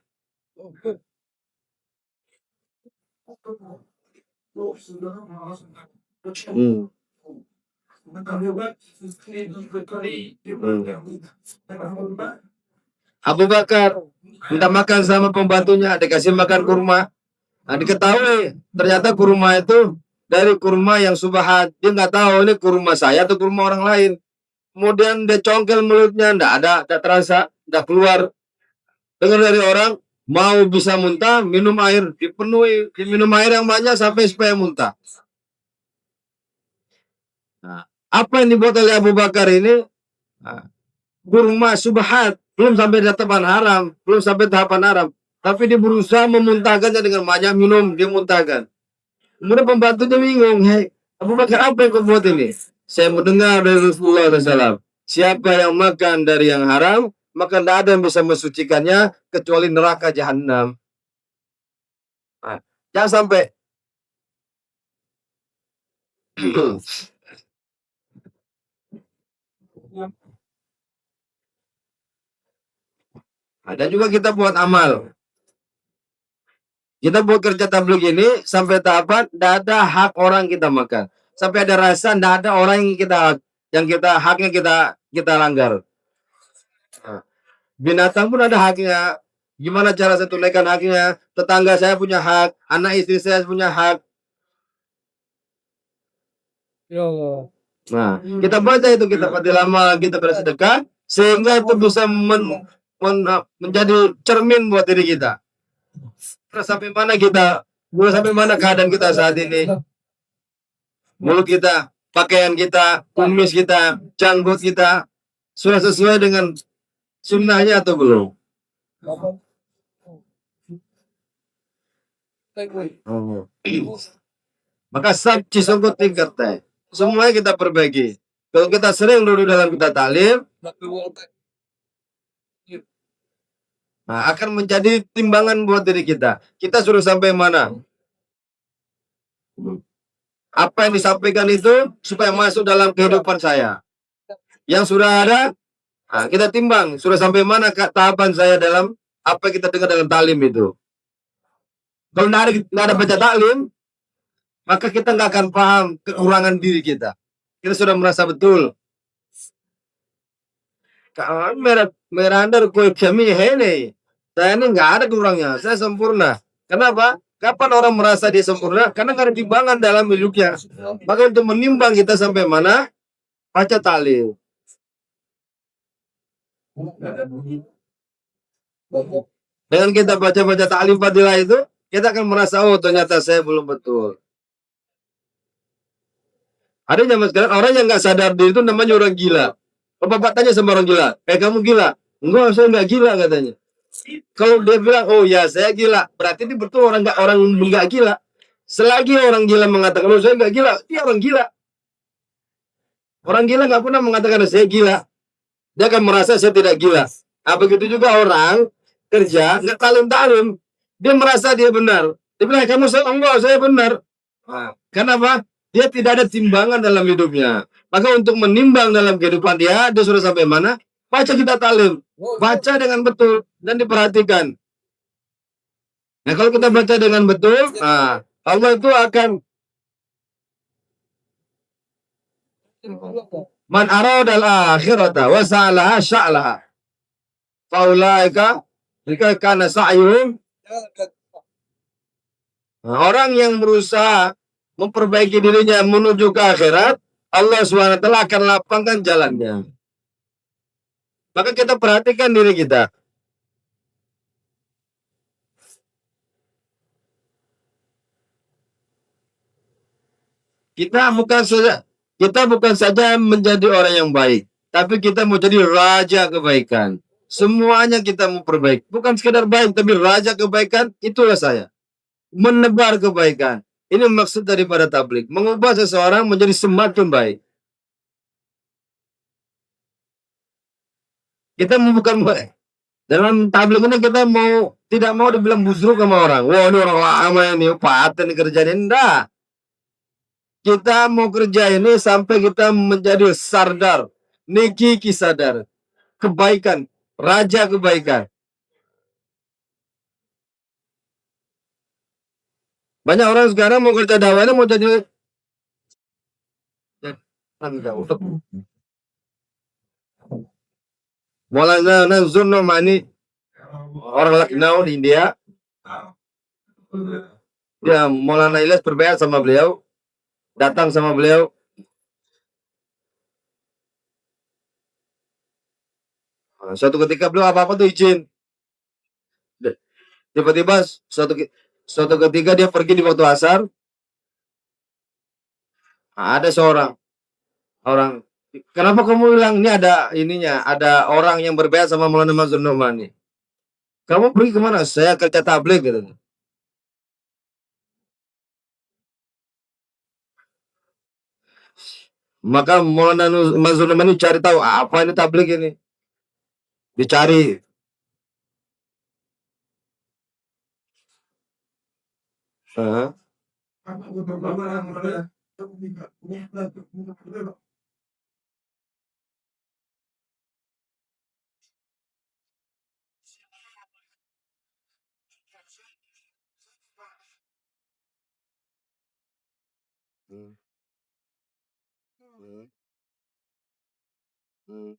Abu Bakar minta makan sama pembantunya, dikasih makan kurma. Nah, diketahui ternyata kurma itu dari kurma yang subahat. Dia nggak tahu ini kurma saya atau kurma orang lain. Kemudian dia congkel mulutnya, tidak terasa, tidak keluar. Dengar dari orang, Mau bisa muntah, minum air, dipenuhi, minum air yang banyak sampai supaya muntah. Nah, apa yang dibuat oleh Abu Bakar ini? Nah, kurma subhat, belum sampai tahapan haram, belum sampai tahapan haram, tapi dia berusaha memuntahkannya dengan banyak minum, dia muntahkan. Kemudian pembantunya bingung, hei Abu Bakar, apa yang kau buat ini? Saya mendengar dari Rasulullah SAW, siapa yang makan dari yang haram, maka tidak ada yang bisa mensucikannya kecuali neraka jahanam. Nah, jangan sampai ada juga kita buat amal. Kita buat kerja tabligh ini sampai tahapan tidak ada hak orang kita makan. Sampai ada rasa tidak ada orang yang kita haknya kita langgar. Nah, binatang pun ada haknya. Gimana cara saya tunaikan haknya? Tetangga saya punya hak, anak istri saya punya hak. Ya. Nah, kita baca itu kita pada lama kita bersedekah sehingga itu bisa menjadi cermin buat diri kita. Terus sampai mana keadaan kita saat ini? Mulut kita, pakaian kita, kumis kita, janggut kita sudah sesuai dengan sunnahnya atau belum? Oh. Maka sab cisongkot tingkat teh. Semuanya kita perbaiki. Kalau kita sering duduk dalam kita talim, nah, akan menjadi timbangan buat diri kita. Kita suruh sampai mana? Apa yang disampaikan itu supaya masuk dalam kehidupan saya. Yang sudah ada, nah, kita timbang. Sudah sampai mana tahapan saya dalam apa yang kita dengar dalam talim itu. Kalau nggak ada baca taklim, maka kita nggak akan paham kekurangan diri kita. Kita sudah merasa betul. Meranda koi kami ini. Saya ini nggak ada kurangnya. Saya sempurna. Kenapa? Kapan orang merasa dia sempurna? Karena nggak ada timbangan dalam hidupnya. Maka untuk menimbang kita sampai mana? Baca taklim. Dengan kita baca-baca taklim fadilah itu, kita akan merasa, oh ternyata saya belum betul. Ada zaman sekarang orang yang nggak sadar diri itu namanya orang gila. Bapak tanya sama orang gila, kamu gila? Enggak, saya nggak gila katanya. Kalau dia bilang, oh ya saya gila, berarti itu betul orang nggak gila. Selagi orang gila mengatakan, oh saya nggak gila, dia orang gila. Orang gila nggak pernah mengatakan saya gila. Dia akan merasa saya tidak gila. Nah, begitu juga orang kerja nggak talim, dia merasa dia benar. Dia bilang, kamu salah, enggak, saya benar. Nah, kenapa? Dia tidak ada timbangan dalam hidupnya. Maka untuk menimbang dalam kehidupan dia sudah sampai mana? Baca kita talim. Baca dengan betul dan diperhatikan. Nah, kalau kita baca dengan betul, nah, Allah itu akan man aradal akhirata wa sa'alaha sya'laha. Faulaika jika kana sa'yuhum. Nah, orang yang berusaha memperbaiki dirinya menuju ke akhirat, Allah SWT akan lapangkan jalannya. Maka kita perhatikan diri kita. Kita bukan saja menjadi orang yang baik, tapi kita mau jadi raja kebaikan. Semuanya kita mau perbaiki. Bukan sekedar baik, tapi raja kebaikan, itulah saya. Menebar kebaikan. Ini maksud daripada tabligh. Mengubah seseorang menjadi semakin baik. Kita mau bukan baik. Dalam tabligh ini kita tidak mau dibilang busuk sama orang. Wah, ini orang lama ini, paten kerjaan. Enggak. Kita mau kerja ini sampai kita menjadi sardar, niki kisadar, kebaikan, raja kebaikan. Banyak orang sekarang mau kerja dakwah mau jadi Maulana Zunno Mani, orang Lucknow di India. Ya, Maulana Ilyas berbaiat sama beliau, datang sama beliau. Suatu ketika beliau apa-apa tuh izin. Tiba-tiba suatu ketika dia pergi di waktu asar, ada seorang orang, kenapa kamu bilang ini ada ininya, ada orang yang berbeda sama Maulana Mazhar Nomani. Kamu pergi kemana? Saya kerja tabligh gitu. Maka Maulana Mazhar Nomani cari tahu apa ini tabligh ini. Dicari. Heeh. Hmm, hmm, hmm.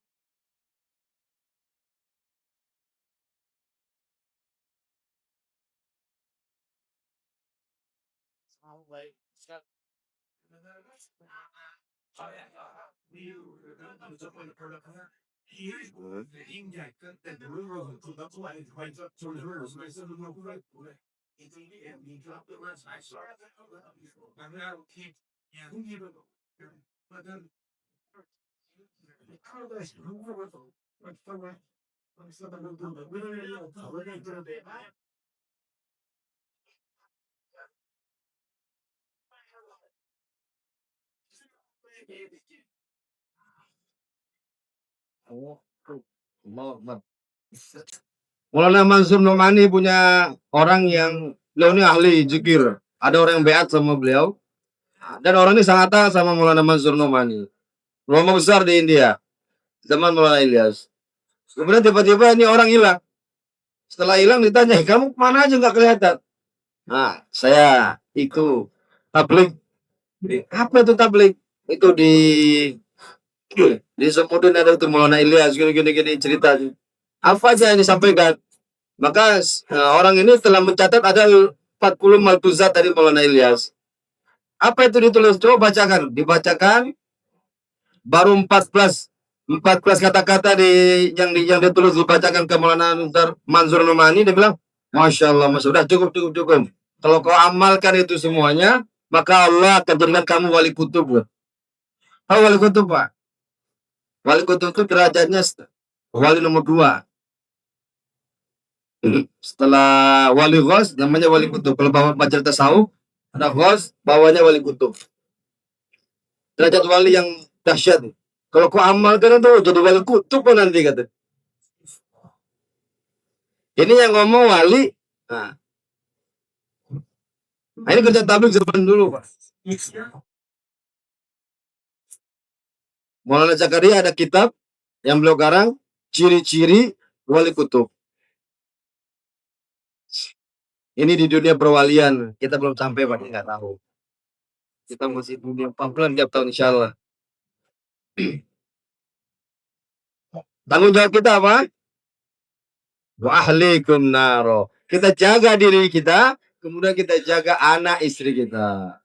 Oh, Maulana Mansur Nomani punya orang yang beliau ini ahli zikir. Ada orang yang beat sama beliau. Dan orang ini sangat taat sama Maulana Mansur Nomani. Ulama besar di India. Zaman Maulana Ilyas. Kemudian tiba-tiba ini orang hilang. Setelah hilang ditanya, kamu mana aja nggak kelihatan? Nah, saya itu tablik. Apa itu tablik? Itu di Semudin ada itu Maulana Ilyas gini cerita. Apa aja yang disampaikan? Maka orang ini telah mencatat ada 40 malfuzat dari Maulana Ilyas. Apa itu ditulis? Coba bacakan. Dibacakan baru 14 kata-kata yang ditulis dibacakan ke Maulana Mansur Nomani. Dia bilang, Masya Allah, Masya Allah, cukup. Kalau kau amalkan itu semuanya, maka Allah akan jadikan kamu wali kutub. Tahu wali kutub, Pak? Wali kutub itu derajatnya wali nomor 2. Setelah wali ghos namanya wali kutub. Kalau baca tasawuf ada ghos, bawahnya wali kutub. Derajat wali yang dahsyat. Kalau kau amalkan itu jadi wali kutub nanti kata. Ini yang ngomong wali. Nah, ini kerja tabligh zaman dulu, Pak. Maulana Zakaria ada kitab yang beliau karang, ciri-ciri wali kutub. Ini di dunia perwalian. Kita belum sampai, Pak, nggak tahu. Kita masih dunia pelan tiap tahun insya Allah. Tanggung jawab kita apa? Wa ahlikum naro. Kita jaga diri kita, kemudian kita jaga anak istri kita.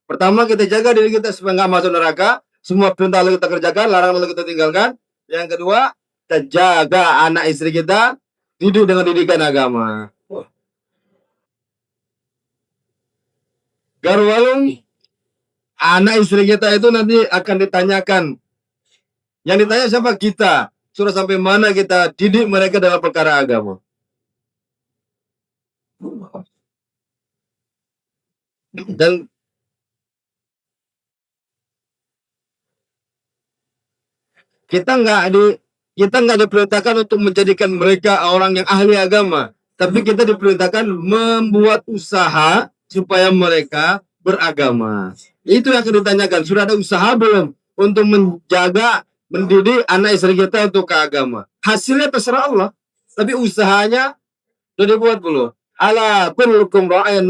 Pertama kita jaga diri kita supaya nggak masuk neraka. Semua perintah lalu kita kerjakan, larangan lalu kita tinggalkan. Yang kedua, kita jaga anak istri kita, didik dengan didikan agama. Garwalung, anak istri kita itu nanti akan ditanyakan. Yang ditanya siapa? Kita. Sudah sampai mana kita didik mereka dalam perkara agama. Dan kita nggak diperintahkan untuk menjadikan mereka orang yang ahli agama, tapi kita diperintahkan membuat usaha supaya mereka beragama. Itu yang akan ditanyakan. Sudah ada usaha belum untuk menjaga, mendidik anak istri kita untuk ke agama? Hasilnya terserah Allah, tapi usahanya sudah dibuat belum? Ala kullukum ra'in.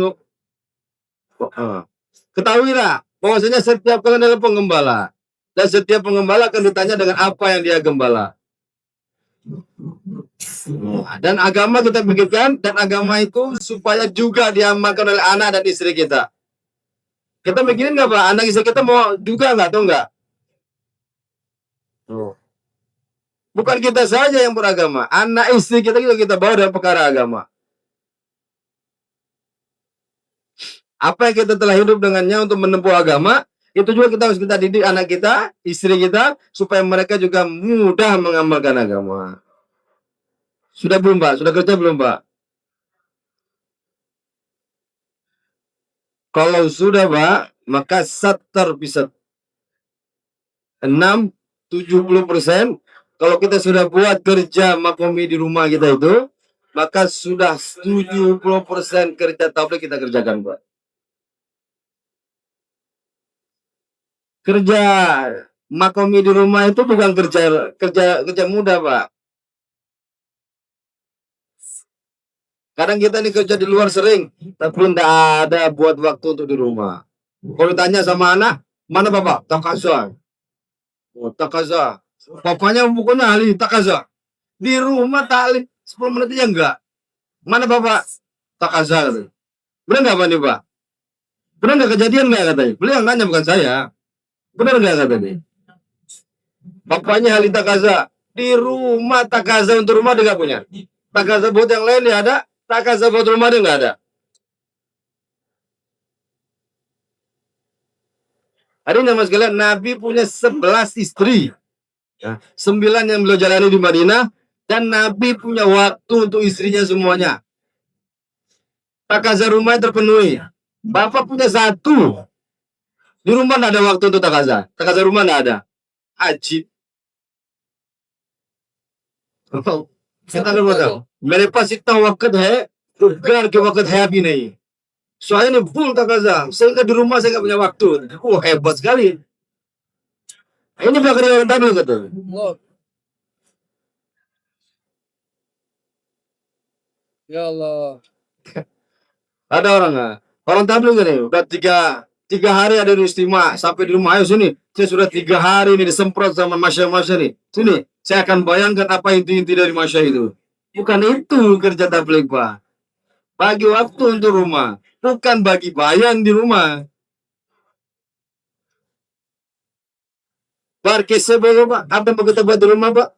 Ketahuilah bahwasanya setiap kalian adalah pengembala. Dan setiap pengembala akan ditanya dengan apa yang dia gembala. Dan agama kita pikirkan, dan agama itu supaya juga diamalkan oleh anak dan istri kita. Kita mikirin nggak, Pak? Anak istri kita mau juga nggak, atau nggak? Bukan kita saja yang beragama, anak istri kita juga kita bawa dalam perkara agama. Apa yang kita telah hidup dengannya untuk menempuh agama, itu juga kita harus kita didik anak kita, istri kita, supaya mereka juga mudah mengamalkan agama. Sudah belum, Pak? Sudah kerja belum, Pak? Kalau sudah, Pak, maka 70% kalau kita sudah buat kerja makomi di rumah kita itu, maka sudah 70% kerja tabligh kita kerjakan, Pak. Kerja makomi di rumah itu bukan kerja mudah, Pak. Kadang kita ini kerja di luar sering, tapi tidak ada buat waktu untuk di rumah. Kalau ditanya sama anak, mana bapak? Takaza. Oh, takaza. Bapaknya pokoknya ahli takaza. Di rumah tak ahli 10 menit aja enggak. Mana bapak? Takaza. Benar nggak Pak nih, Pak? Benar nggak kejadian nggak katanya? Beliau yang nanya bukan saya. Benar nggak katanya? Bapaknya ahli takaza. Di rumah takaza untuk rumah dia nggak punya. Takaza buat yang lain dia ada. Takaza buat rumah dia nggak ada. Hari ini mas sekalian, Nabi punya 11 istri. Ya, 9 yang beliau jalani di Madinah, dan Nabi punya waktu untuk istrinya semuanya. Takaza rumah terpenuhi. Bapak punya 1. Di rumah tidak ada waktu untuk takaza. Takaza rumah tidak ada. Ajib. Kita akan बताओ मेरे पास इतना वक्त है तो घर के वक्त है भी नहीं. Soalnya ini full takaza, sehingga di rumah saya nggak punya waktu. Hebat sekali. Ini bakal orang tabligh kata. Ya Allah. Ada orang nggak? Orang tabligh nih, udah tiga hari ada di istimewa, sampai di rumah, ayo sini. Saya sudah 3 hari ini disemprot sama masya-masya nih. Sini, saya akan bayangkan apa inti-inti dari masya itu. Bukan itu kerja tabligh, Pak. Bagi waktu untuk rumah, bukan bagi bayan di rumah. Barkese bago, Pak. Apa yang kita buat di rumah, Pak?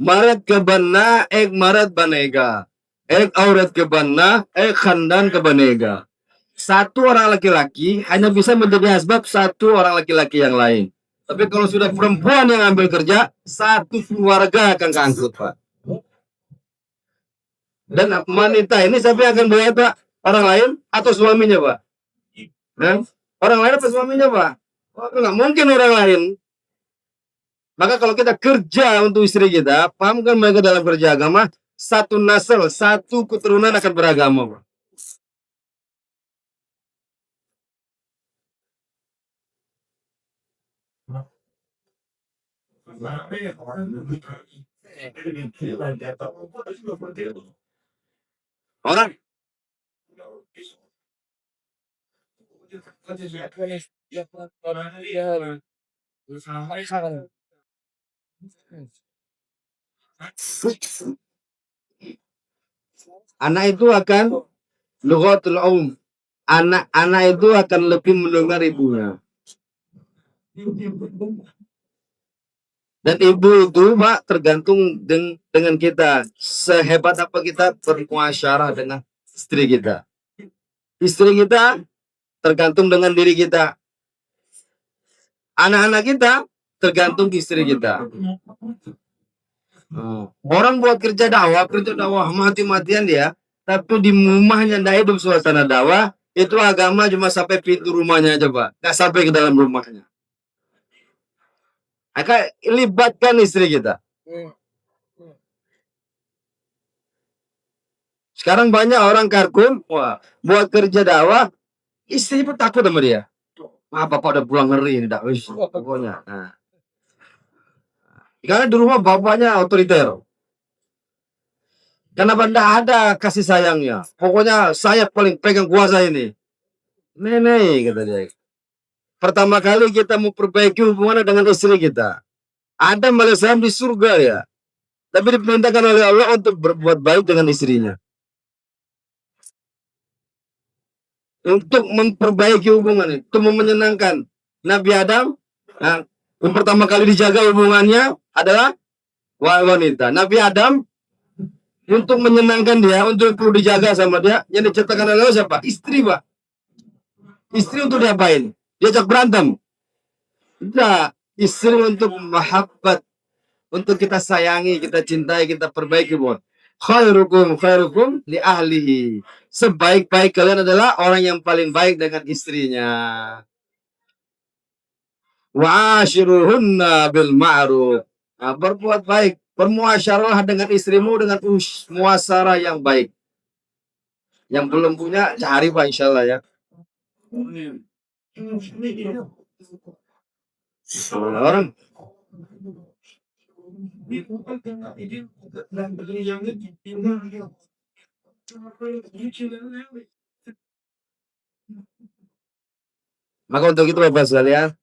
Marat ke banna, ek marat banega. Ek aurat ke banna, ek khandan ke banega. Satu orang laki-laki hanya bisa menjadi asbab satu orang laki-laki yang lain. Tapi kalau sudah perempuan yang ambil kerja, satu keluarga akan keangkut, Pak. Dan wanita ini siapa yang akan bayar, Pak? Orang lain atau suaminya, Pak? Nah, orang lain atau suaminya, Pak? Oh, nggak mungkin orang lain. Maka kalau kita kerja untuk istri kita, pahamkan mereka dalam kerja agama, satu nasl, satu keturunan akan beragama, Pak. Orang anak itu akan lughatul anak itu akan lebih mendengar ibunya. Dan ibu itu, Pak, tergantung dengan kita. Sehebat apa kita bermuasyarah dengan istri kita. Istri kita tergantung dengan diri kita. Anak-anak kita tergantung istri kita. Orang buat kerja dakwah mati-matian dia, tapi di rumahnya tidak hidup suasana dakwah, itu agama cuma sampai pintu rumahnya aja, Pak. Nggak sampai ke dalam rumahnya. Maka libatkan istri kita. Sekarang banyak orang karkun, wah, buat kerja dakwah, istri pun takut sama dia. Bapak udah pulang ngeri ini, pokoknya. Nah. Karena di rumah bapaknya otoriter. Kenapa tidak ada kasih sayangnya? Pokoknya saya paling pegang kuasa ini. Nenek, kata dia. Pertama kali kita mau perbaiki hubungan dengan istri kita. Adam alaihissalam di surga ya. Tapi diperintahkan oleh Allah untuk berbuat baik dengan istrinya. Untuk memperbaiki hubungan, untuk menyenangkan Nabi Adam. Nah, yang pertama kali dijaga hubungannya adalah wanita. Nabi Adam untuk menyenangkan dia, untuk perlu dijaga sama dia, yang diciptakan oleh Allah siapa? Istri, Pak. Istri untuk diapain? Diajak berantem. Tidak. Istri untuk mahabbat, untuk kita sayangi, kita cintai, kita perbaiki, Bos. Khairukum li ahlihi. Sebaik-baik kalian adalah orang yang paling baik dengan istrinya. Wa ashiruhunna bil ma'ruf. Nah, berbuat baik, bermuasyarah dengan istrimu dengan muasyarah yang baik. Yang belum punya cari, Pak, insyaallah ya. Orang maka untuk itu Bapak sekalian,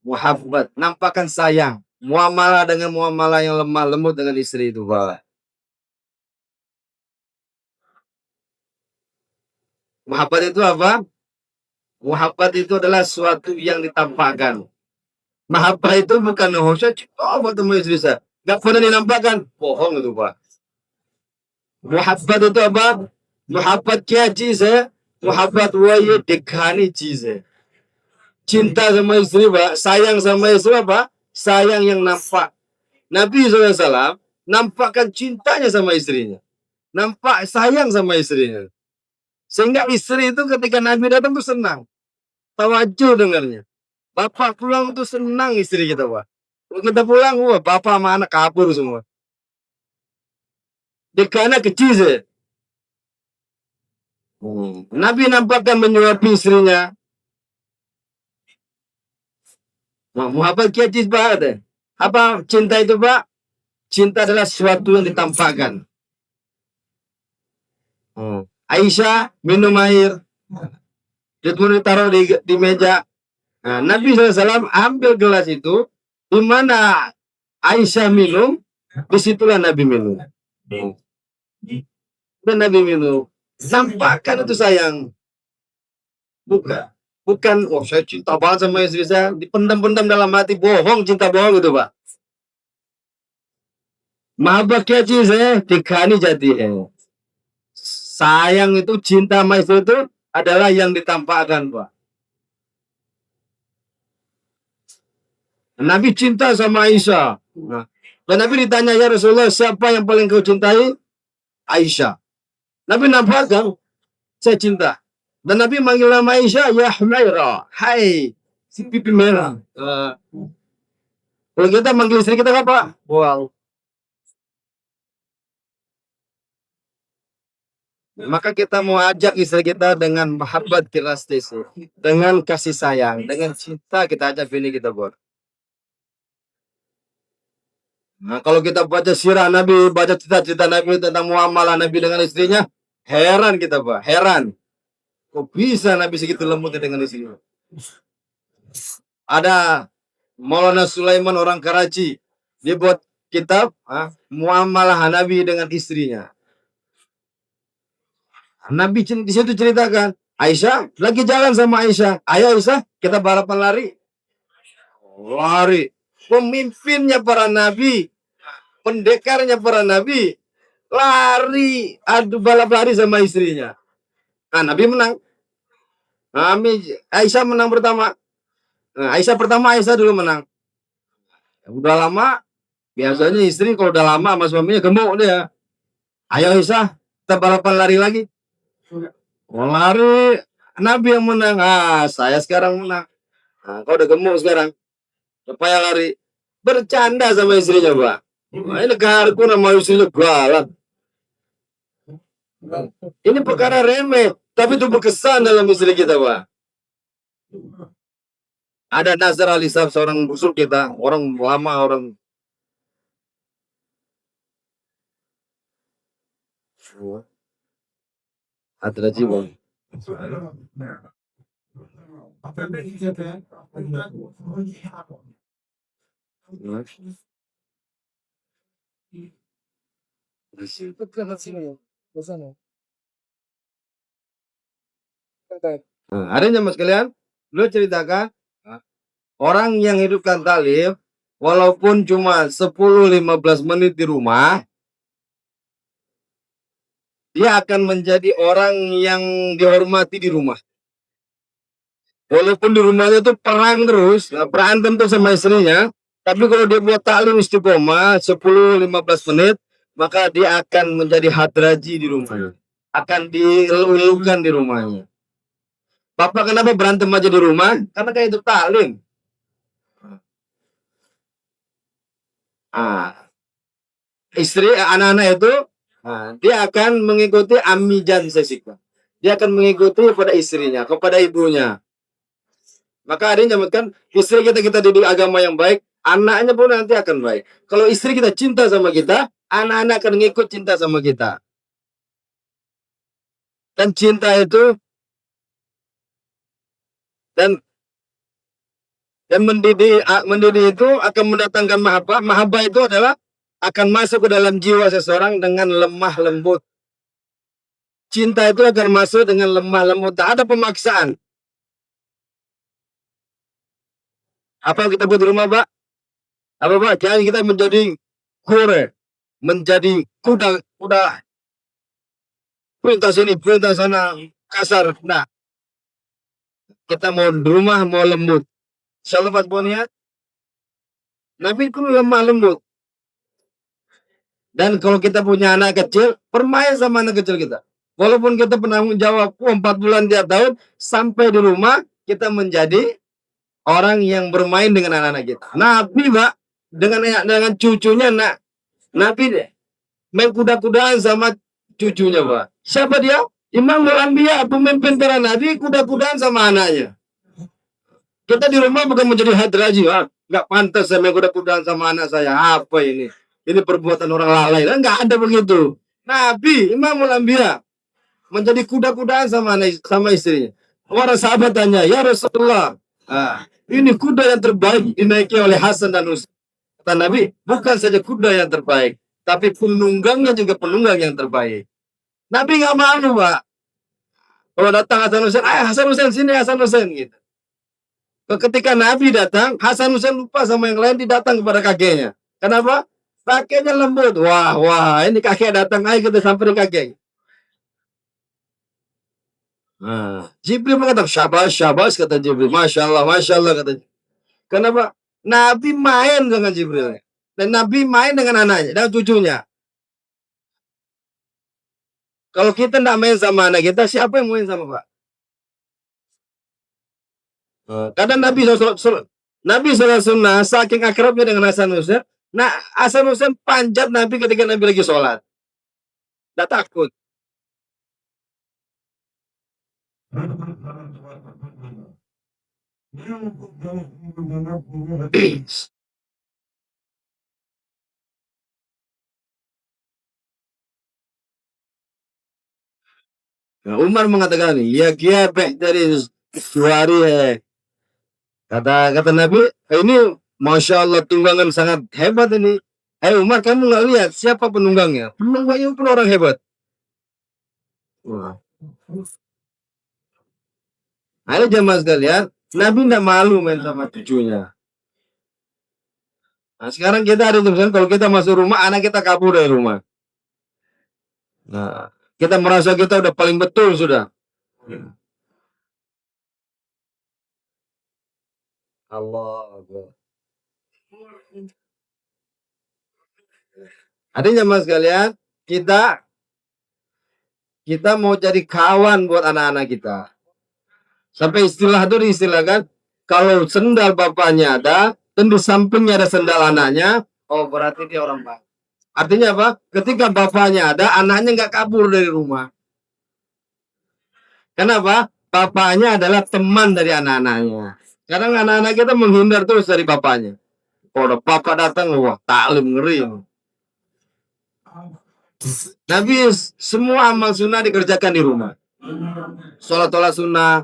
muhabbat, nampakkan sayang, muamalah dengan muamalah yang lemah lembut dengan istri itu, Pak. Muhabbat itu apa? Muhabbat itu adalah suatu yang ditampakkan. Mahabbah itu bukan saya coba temu istri saya. Gak pernah dinampakkan. Bohong itu, Pak. Muhabbat itu apa? Muhabbat क्या चीज है? Muhabbat वो ये दिखानी चीज है. Cinta sama istri, Pak. Sayang sama istri apa? Sayang yang nampak. Nabi SAW nampakkan cintanya sama istrinya. Nampak sayang sama istrinya. Sehingga istri itu ketika Nabi datang tuh senang. Tawajuh dengarnya. Bapak pulang tuh senang istri kita, Pak. Kalau kita pulang, wah, bapak sama anak kabur semua. Dekana kecil sih. Nabi nampakkan menyuapi istrinya. Muhabbat kecil banget. Apa cinta itu, Pak? Cinta adalah sesuatu yang ditampakkan. Aisyah minum air. Ditaruh di meja. Nah, Nabi SAW ambil gelas itu. Di mana Aisyah minum, disitulah Nabi minum. Dan Nabi minum. Sampaikan itu sayang. Bukan, oh saya cinta banget sama istri saya. Dipendam-pendam dalam hati. Bohong, cinta bohong gitu, Pak. Mahabbah kya cheez hai? Dikhani jati hai. Sayang itu, cinta sama istri itu adalah yang ditampakkan, Pak. Nabi cinta sama Aisyah. Nah, dan Nabi ditanya, ya Rasulullah, siapa yang paling kau cintai? Aisyah. Nabi nampakkan, saya cinta. Dan Nabi manggil nama Aisyah, ya Humaira. Hai, si pipi merah. Kalau kita manggil istri kita apa? Wow. Maka kita mau ajak istri kita dengan mahabbat kirastis, dengan kasih sayang, dengan cinta kita ajak bini kita, buat. Nah, kalau kita baca sirah Nabi, baca cita-cita Nabi tentang muamalah Nabi dengan istrinya, heran kita, Pak, heran. Kok bisa Nabi segitu lembutnya dengan istrinya? Ada Maulana Sulaiman orang Karachi, dia buat kitab muamalah Nabi dengan istrinya. Nabi di situ ceritakan, Aisyah lagi jalan sama Aisyah. Ayo Aisyah, kita balapan lari. Lari. Pemimpinnya para nabi, pendekarnya para nabi, lari, adu balap lari sama istrinya. Nah, Nabi menang. Aisyah menang pertama. Nah, Aisyah dulu menang. Udah lama, biasanya istri kalau udah lama sama suaminya gemuk dia. Ayo Aisyah, kita balapan lari lagi. Lari, Nabi yang menang. Saya sekarang menang. Kau udah gemuk sekarang. Supaya lari. Bercanda sama istrinya, Pak. Ini negarku nama istrinya galak. Ini perkara remeh, tapi itu berkesan dalam istri kita, Pak. Ada Nazar Alisab, seorang musuh kita, orang lama, orang ada jiwa. Ada mas kalian, lu ceritakan orang yang hidupkan talib walaupun cuma 10-15 menit di rumah, dia akan menjadi orang yang dihormati di rumah. Walaupun di rumahnya tuh perang terus, berantem tuh sama istrinya, tapi kalau dia buat taklim istiqomah 10-15 menit, maka dia akan menjadi hadraji di rumahnya. Akan dielu-elukan di rumahnya. Bapak kenapa berantem aja di rumah? Karena kayak itu taklim. Ah, istri anak-anak itu dia akan mengikuti amijan sesikwa. Dia akan mengikuti kepada istrinya, kepada ibunya. Maka ada yang nyamatkan istri kita didik agama yang baik, anaknya pun nanti akan baik. Kalau istri kita cinta sama kita, anak-anak akan ngikut cinta sama kita. Dan cinta itu dan mendidik itu akan mendatangkan mahabbah. Mahabbah itu adalah akan masuk ke dalam jiwa seseorang dengan lemah lembut. Cinta itu akan masuk dengan lemah lembut. Tak ada pemaksaan. Apa yang kita buat di rumah, Pak? Apa, Pak? Jangan kita menjadi kure, menjadi kuda perintah sini, perintah sana, kasar. Nah, kita mau di rumah mau lembut. Selepas niat, Nabi itu lemah lembut. Dan kalau kita punya anak kecil, permain sama anak kecil kita. Walaupun kita penanggung jawab 4 bulan tiap tahun, sampai di rumah kita menjadi orang yang bermain dengan anak-anak kita. Nabi, Pak, dengan cucunya, Nabi deh main kuda-kudaan sama cucunya, Pak. Siapa dia? Imamul Anbiya, pemimpin para nabi, kuda-kudaan sama anaknya. Kita di rumah bukan menjadi hadraji, nggak pantas saya main kuda-kudaan sama anak saya. Apa ini? Ini perbuatan orang lalai. Nggak ada begitu. Nabi, Imamul Anbiya, menjadi kuda-kudaan sama istrinya. Para sahabat tanya, ya Rasulullah, ini kuda yang terbaik dinaiki oleh Hasan dan Husain. Kata Nabi, bukan saja kuda yang terbaik, tapi penunggangnya juga penunggang yang terbaik. Nabi nggak malu, Pak. Kalau datang Hasan Husain, Hasan Husain sini, Hasan Husain gitu. Ketika Nabi datang, Hasan Husain lupa sama yang lain, didatang kepada kakeknya. Kenapa? Kakeknya lembut. Wah, ini kakek datang, ayo kita samperin kakek. Jibril mengatakan, syabas, kata Jibril. Masya Allah, kata Jibril. Kenapa? Nabi main dengan Jibril. Dan Nabi main dengan anaknya dan cucunya. Kalau kita tidak main sama anak kita, siapa yang main sama Pak? Kadang Nabi SAW saking akrabnya dengan Hasan Husain. Nah, Hasan Husain panjat Nabi ketika Nabi lagi sholat. Tidak takut. Nah, Umar mengatakan, ya kiabeh dari suari. Kata Nabi, ini Masya Allah tunggangan sangat hebat ini. Umar, kamu nggak lihat siapa penunggangnya? Penunggangnya pun orang hebat. Ayo jamaah sekalian, Nabi tidak malu main sama cucunya. Nah, sekarang kita ada tulisan kalau kita masuk rumah, anak kita kabur dari rumah. Nah, kita merasa kita udah paling betul sudah. Allah. Ada jamaah sekalian, kita mau jadi kawan buat anak-anak kita. Sampai istilah itu diistilahkan, kalau sendal bapaknya ada, dan di sampingnya ada sendal anaknya, oh berarti dia orang baik. Artinya apa? Ketika bapaknya ada, anaknya nggak kabur dari rumah. Kenapa? Bapaknya adalah teman dari anak-anaknya. Kadang anak-anak kita menghindar terus dari bapaknya. Kalau papa datang, wah taklim ngeri. Nabi semua amal sunnah dikerjakan di rumah. Sholat sunnah.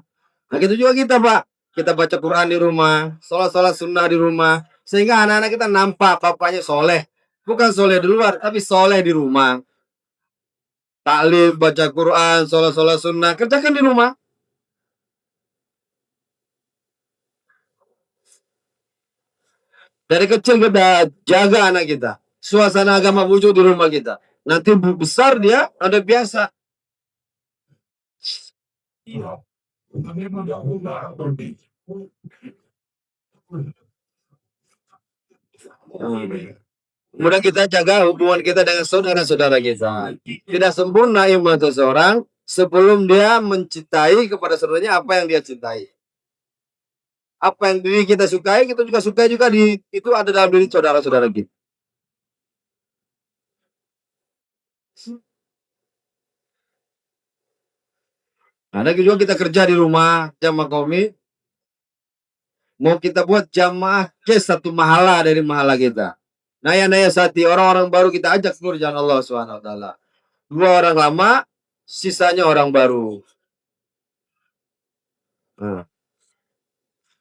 Nah gitu juga kita, Pak. Kita baca Quran di rumah, sholat sunnah di rumah, sehingga anak-anak kita nampak bapaknya soleh. Bukan soleh di luar, tapi soleh di rumah. Taklim, baca Quran, sholat sunnah, kerjakan di rumah. Dari kecil kita jaga anak kita. Suasana agama muncul di rumah kita. Nanti besar dia ada biasa. Kemudian kita jaga hubungan kita dengan saudara-saudara kita. Tidak sempurna iman seseorang sebelum dia mencintai kepada saudaranya apa yang dia cintai. Apa yang diri kita sukai, kita juga sukai juga itu ada dalam diri saudara-saudara kita. Ada juga kita kerja di rumah jamaah kaumi, mau kita buat jamaah ke satu mahala dari mahala kita. Naya sati orang-orang baru kita ajak keluar jalan Allah Subhanahu wa taala. 2 orang lama, sisanya orang baru. Nah.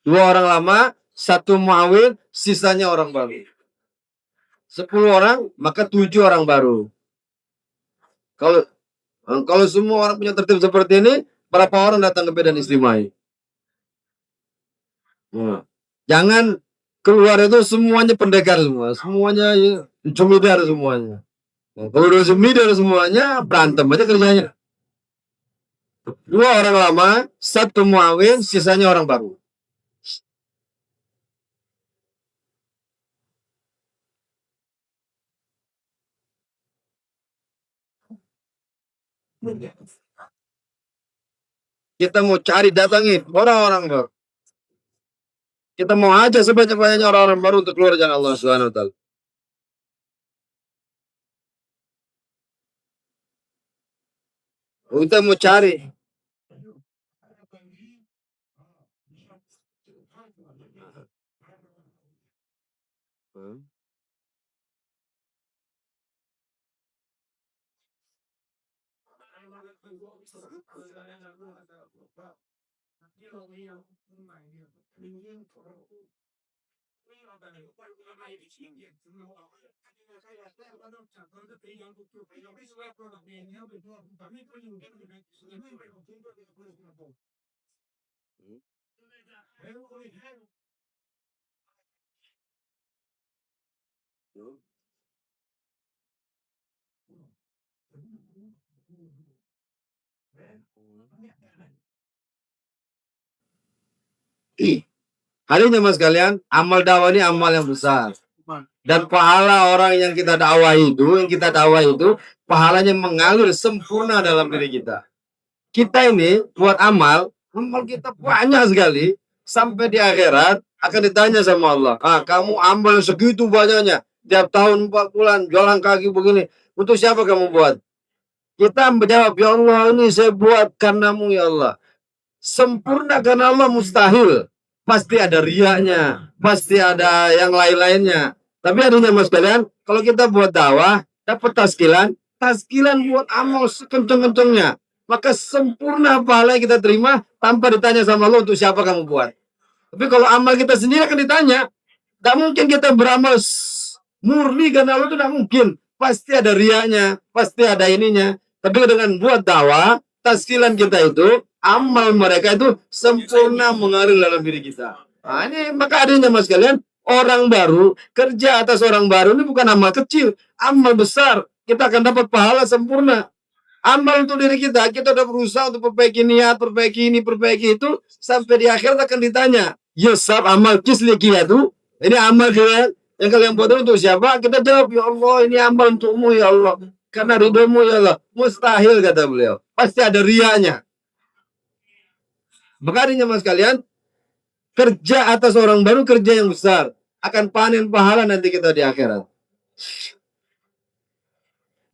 2 orang lama, 1 muawin, sisanya orang baru. 10 orang, maka 7 orang baru. Kalau semua orang punya tertib seperti ini, berapa orang datang ke Medan Istimai? Nah. Jangan keluar itu semuanya pendekar semua, semuanya cumidar semuanya. Nah, kalau udah cumidar semuanya berantem aja kerjanya. 2 orang lama, 1 muawin, sisanya orang baru. Kita mau cari datangin orang-orang baru. Kita mau aja sebanyak-banyaknya orang-orang baru untuk keluar jalan Allah Subhanahu wa taala. Kita mau cari. Hari ini mas kalian, amal dakwah ini amal yang besar. Dan pahala orang yang kita dakwah itu, pahalanya mengalir sempurna dalam diri kita. Kita ini buat amal kita banyak sekali, sampai di akhirat akan ditanya sama Allah. Kamu amal segitu banyaknya, tiap tahun 4 bulan jalan kaki begini, untuk siapa kamu buat? Kita menjawab, ya Allah, ini saya buat karenamu ya Allah. Sempurna karena Allah mustahil. Pasti ada riaknya, pasti ada yang lain-lainnya. Tapi adanya mas kalian, kalau kita buat dakwah, dapat taskilan buat amal sekenceng-kencengnya, maka sempurna pahala yang kita terima tanpa ditanya sama Allah untuk siapa kamu buat. Tapi kalau amal kita sendiri akan ditanya, tidak mungkin kita beramal murni karena Allah itu tidak mungkin. Pasti ada riaknya, pasti ada ininya. Tapi dengan buat dakwah, taskilan kita itu, amal mereka itu sempurna mengalir dalam diri kita. Nah, ini maka adanya mas kalian, orang baru, kerja atas orang baru ini bukan amal kecil, amal besar. Kita akan dapat pahala sempurna. Amal untuk diri kita udah berusaha untuk perbaiki niat, perbaiki ini, perbaiki itu, sampai di akhir akan ditanya, yusab amal kisli itu, ini amal kalian yang kalian buat untuk siapa? Kita jawab, ya Allah, ini amal untukmu ya Allah, karena ridhomu ya Allah. Mustahil kata beliau, pasti ada riaknya. Makanya mas kalian, kerja atas orang baru kerja yang besar, akan panen pahala nanti kita di akhirat.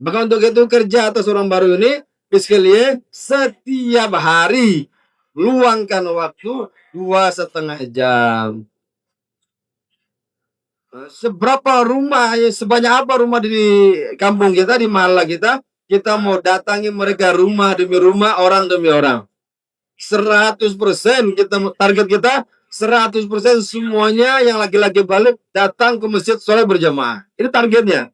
Maka untuk itu kerja atas orang baru ini, sekalian setiap hari luangkan waktu 2,5 jam. Seberapa rumah, sebanyak apa rumah di kampung kita, di mahala kita mau datangi mereka rumah demi rumah, orang demi orang. 100% kita target kita 100% semuanya yang laki-laki balik datang ke masjid sholat berjamaah. Ini targetnya.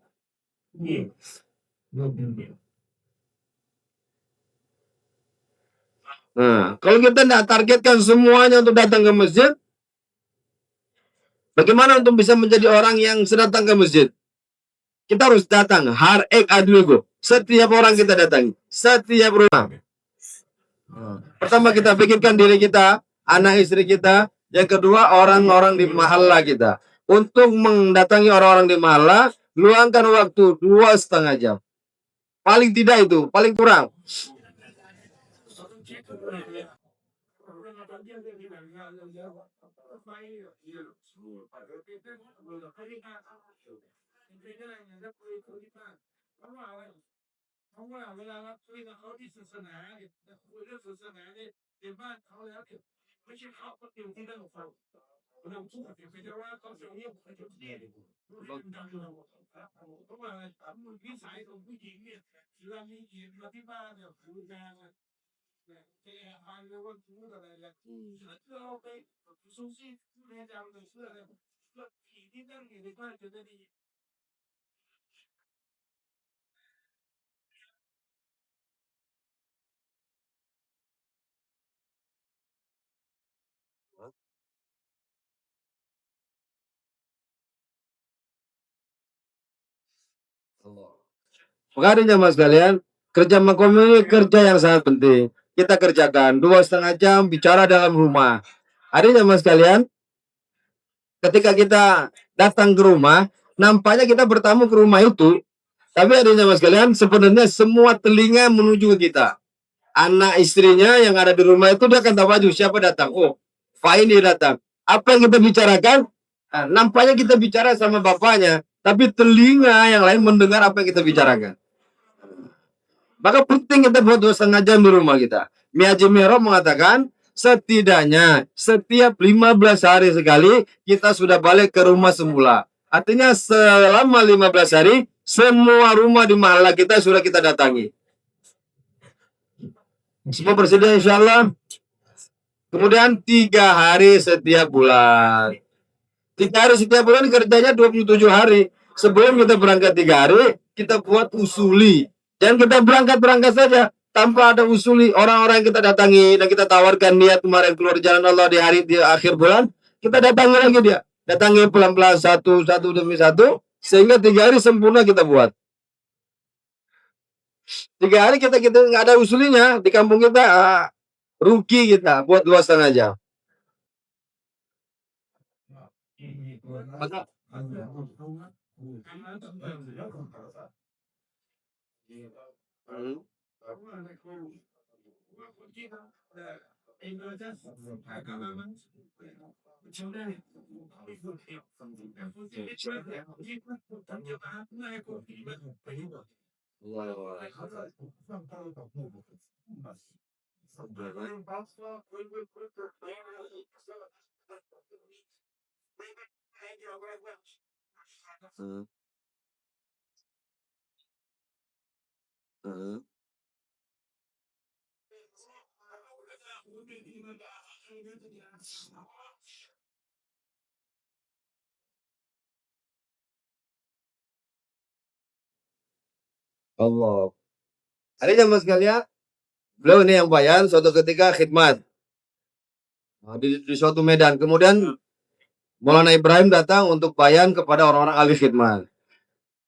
Nah, kalau kita tidak targetkan semuanya untuk datang ke masjid, Bagaimana untuk bisa menjadi orang yang sedatang ke masjid? Kita harus datang. Har ek adlugo. Setiap orang kita datangi. Setiap rumah. Pertama kita pikirkan diri kita, anak istri kita. Yang kedua orang-orang di mahalla kita. Untuk mendatangi orang-orang di mahalla, luangkan waktu 2,5 jam. Paling tidak itu, paling kurang. Makanya jamaah sekalian, kerja makom ini kerja yang sangat penting. Kita kerjakan 2,5 jam bicara dalam rumah. Ada jamaah sekalian, ketika kita datang ke rumah, nampaknya kita bertamu ke rumah itu, tapi ada jamaah sekalian, sebenarnya semua telinga menuju ke kita. Anak istrinya yang ada di rumah itu dia akan tahu aja siapa datang. Oh, Fahim dia datang. Apa yang kita bicarakan? Nah, nampaknya kita bicara sama bapaknya, tapi telinga yang lain mendengar apa yang kita bicarakan. Maka penting kita buat 2,5 jam di rumah kita. Miyaji Mero mengatakan, setidaknya setiap 15 hari sekali kita sudah balik ke rumah semula. Artinya selama 15 hari, semua rumah di mahalla kita sudah kita datangi. Semua bersedia insya Allah. Kemudian 3 hari setiap bulan. 3 hari setiap bulan kerjanya 27 hari. Sebelum kita berangkat 3 hari, kita buat usuli. Jangan kita berangkat saja tanpa ada usuli. Orang-orang yang kita datangi dan kita tawarkan niat kemarin keluar jalan Allah di akhir bulan, kita datangi lagi dia. Datangi pelan-pelan satu demi satu, sehingga 3 hari sempurna kita buat. 3 hari kita nggak ada usulinya di kampung kita, rugi kita buat 2,5 jam. Maka Allah. Ada jamaah sekalian, beliau ini yang bayan suatu ketika khidmat di suatu medan. Kemudian Maulana Ibrahim datang untuk bayan kepada orang-orang ahli khidmat.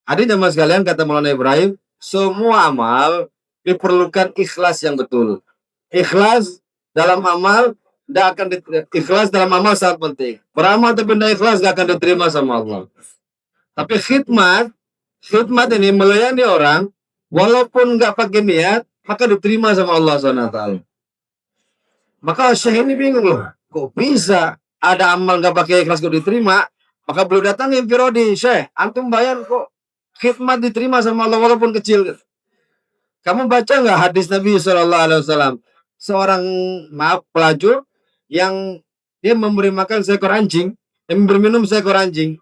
Ada jamaah sekalian, kata Maulana Ibrahim, semua amal diperlukan ikhlas yang betul. Ikhlas dalam amal ikhlas dalam amal sangat penting. Beramal tapi tidak ikhlas gak akan diterima sama Allah. Tapi khidmat ini melayani orang, walaupun nggak pakai niat, maka diterima sama Allah SWT. Maka Syekh ini bingung loh, kok bisa ada amal nggak pakai ikhlas kok diterima? Maka beliau datangin Firodi, Syekh, antum bayar kok khidmat diterima sama Allah walaupun kecil. Kamu baca nggak hadis Nabi SAW? Seorang pelacur yang dia memberi makan seekor anjing, yang memberi minum seekor anjing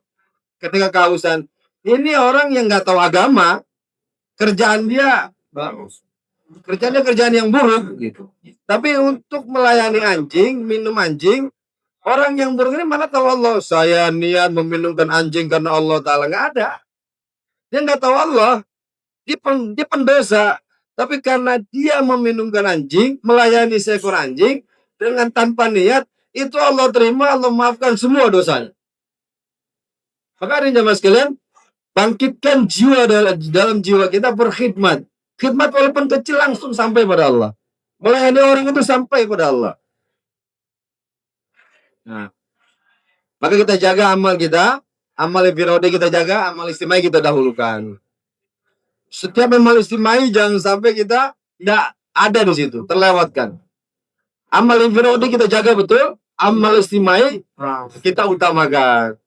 ketika kehausan. Ini orang yang nggak tahu agama, kerjaan dia kerjaan yang buruk gitu. Tapi untuk melayani anjing, minum anjing, orang yang buruk ini mana tahu Allah. Saya niat meminumkan anjing karena Allah Ta'ala, nggak ada. Dia nggak tahu Allah, dia pendosa. Tapi karena dia meminumkan anjing, melayani seekor anjing dengan tanpa niat, itu Allah terima, Allah maafkan semua dosanya. Maka ada jamaah sekalian, bangkitkan jiwa dalam jiwa kita berkhidmat. Khidmat walaupun kecil langsung sampai pada Allah. Melayani orang itu sampai pada Allah. Nah, maka kita jaga amal kita, amal firodi kita jaga, amal istimai kita dahulukan. Setiap amal istimai jangan sampai kita tidak ada di situ, terlewatkan. Amal infirodi kita jaga betul, amal istimai kita utamakan.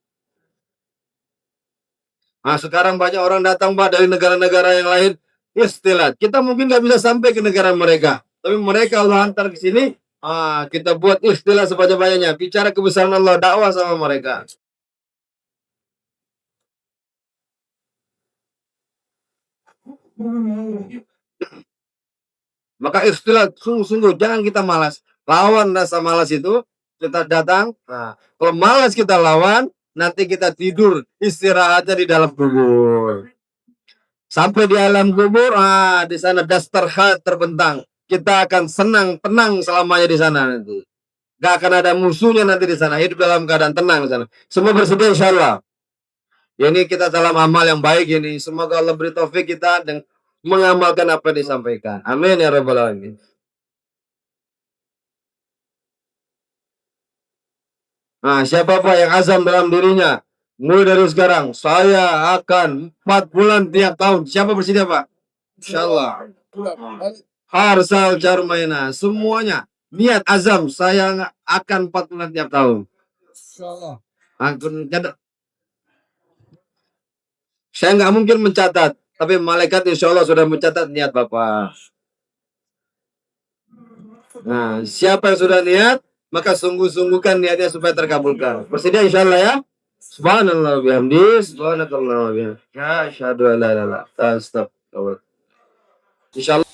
Nah, sekarang banyak orang datang Pak dari negara-negara yang lain, istilah kita mungkin nggak bisa sampai ke negara mereka, tapi mereka Allah hantar ke sini. Kita buat istilah sebanyak-banyaknya, bicara kebesaran Allah, dakwah sama mereka. Maka istilah sungguh-sungguh jangan kita malas. Lawan rasa malas itu, kita datang. Nah, kalau malas kita lawan, nanti kita tidur istirahatnya di dalam kubur. Sampai di alam kubur, di sana dastarhat terbentang. Kita akan senang, tenang selamanya di sana nanti. Gak akan ada musuhnya nanti di sana. Hidup dalam keadaan tenang di sana. Semua bersedia insya Allah. Ini kita dalam amal yang baik ini. Semoga Allah beri taufik kita dan mengamalkan apa yang disampaikan. Amin ya rabbal alamin. Nah, siapa Pak yang azam dalam dirinya, mulai dari sekarang, saya akan 4 bulan tiap tahun. Siapa bersedia Pak? Insya Allah. Harsal Jarmaina, semuanya. Niat azam, saya akan 4 bulan tiap tahun. Saya nggak mungkin mencatat, tapi malaikat insya Allah sudah mencatat niat Bapak. Nah, siapa yang sudah niat, maka sungguh-sungguhkan niatnya supaya terkabulkan. Bersedia insya Allah ya. Subhanallah bihamdi, subhanakallah bihamdi. Ya, asyhadu an la ilaha illallah. Astagfirullah. Insyaallah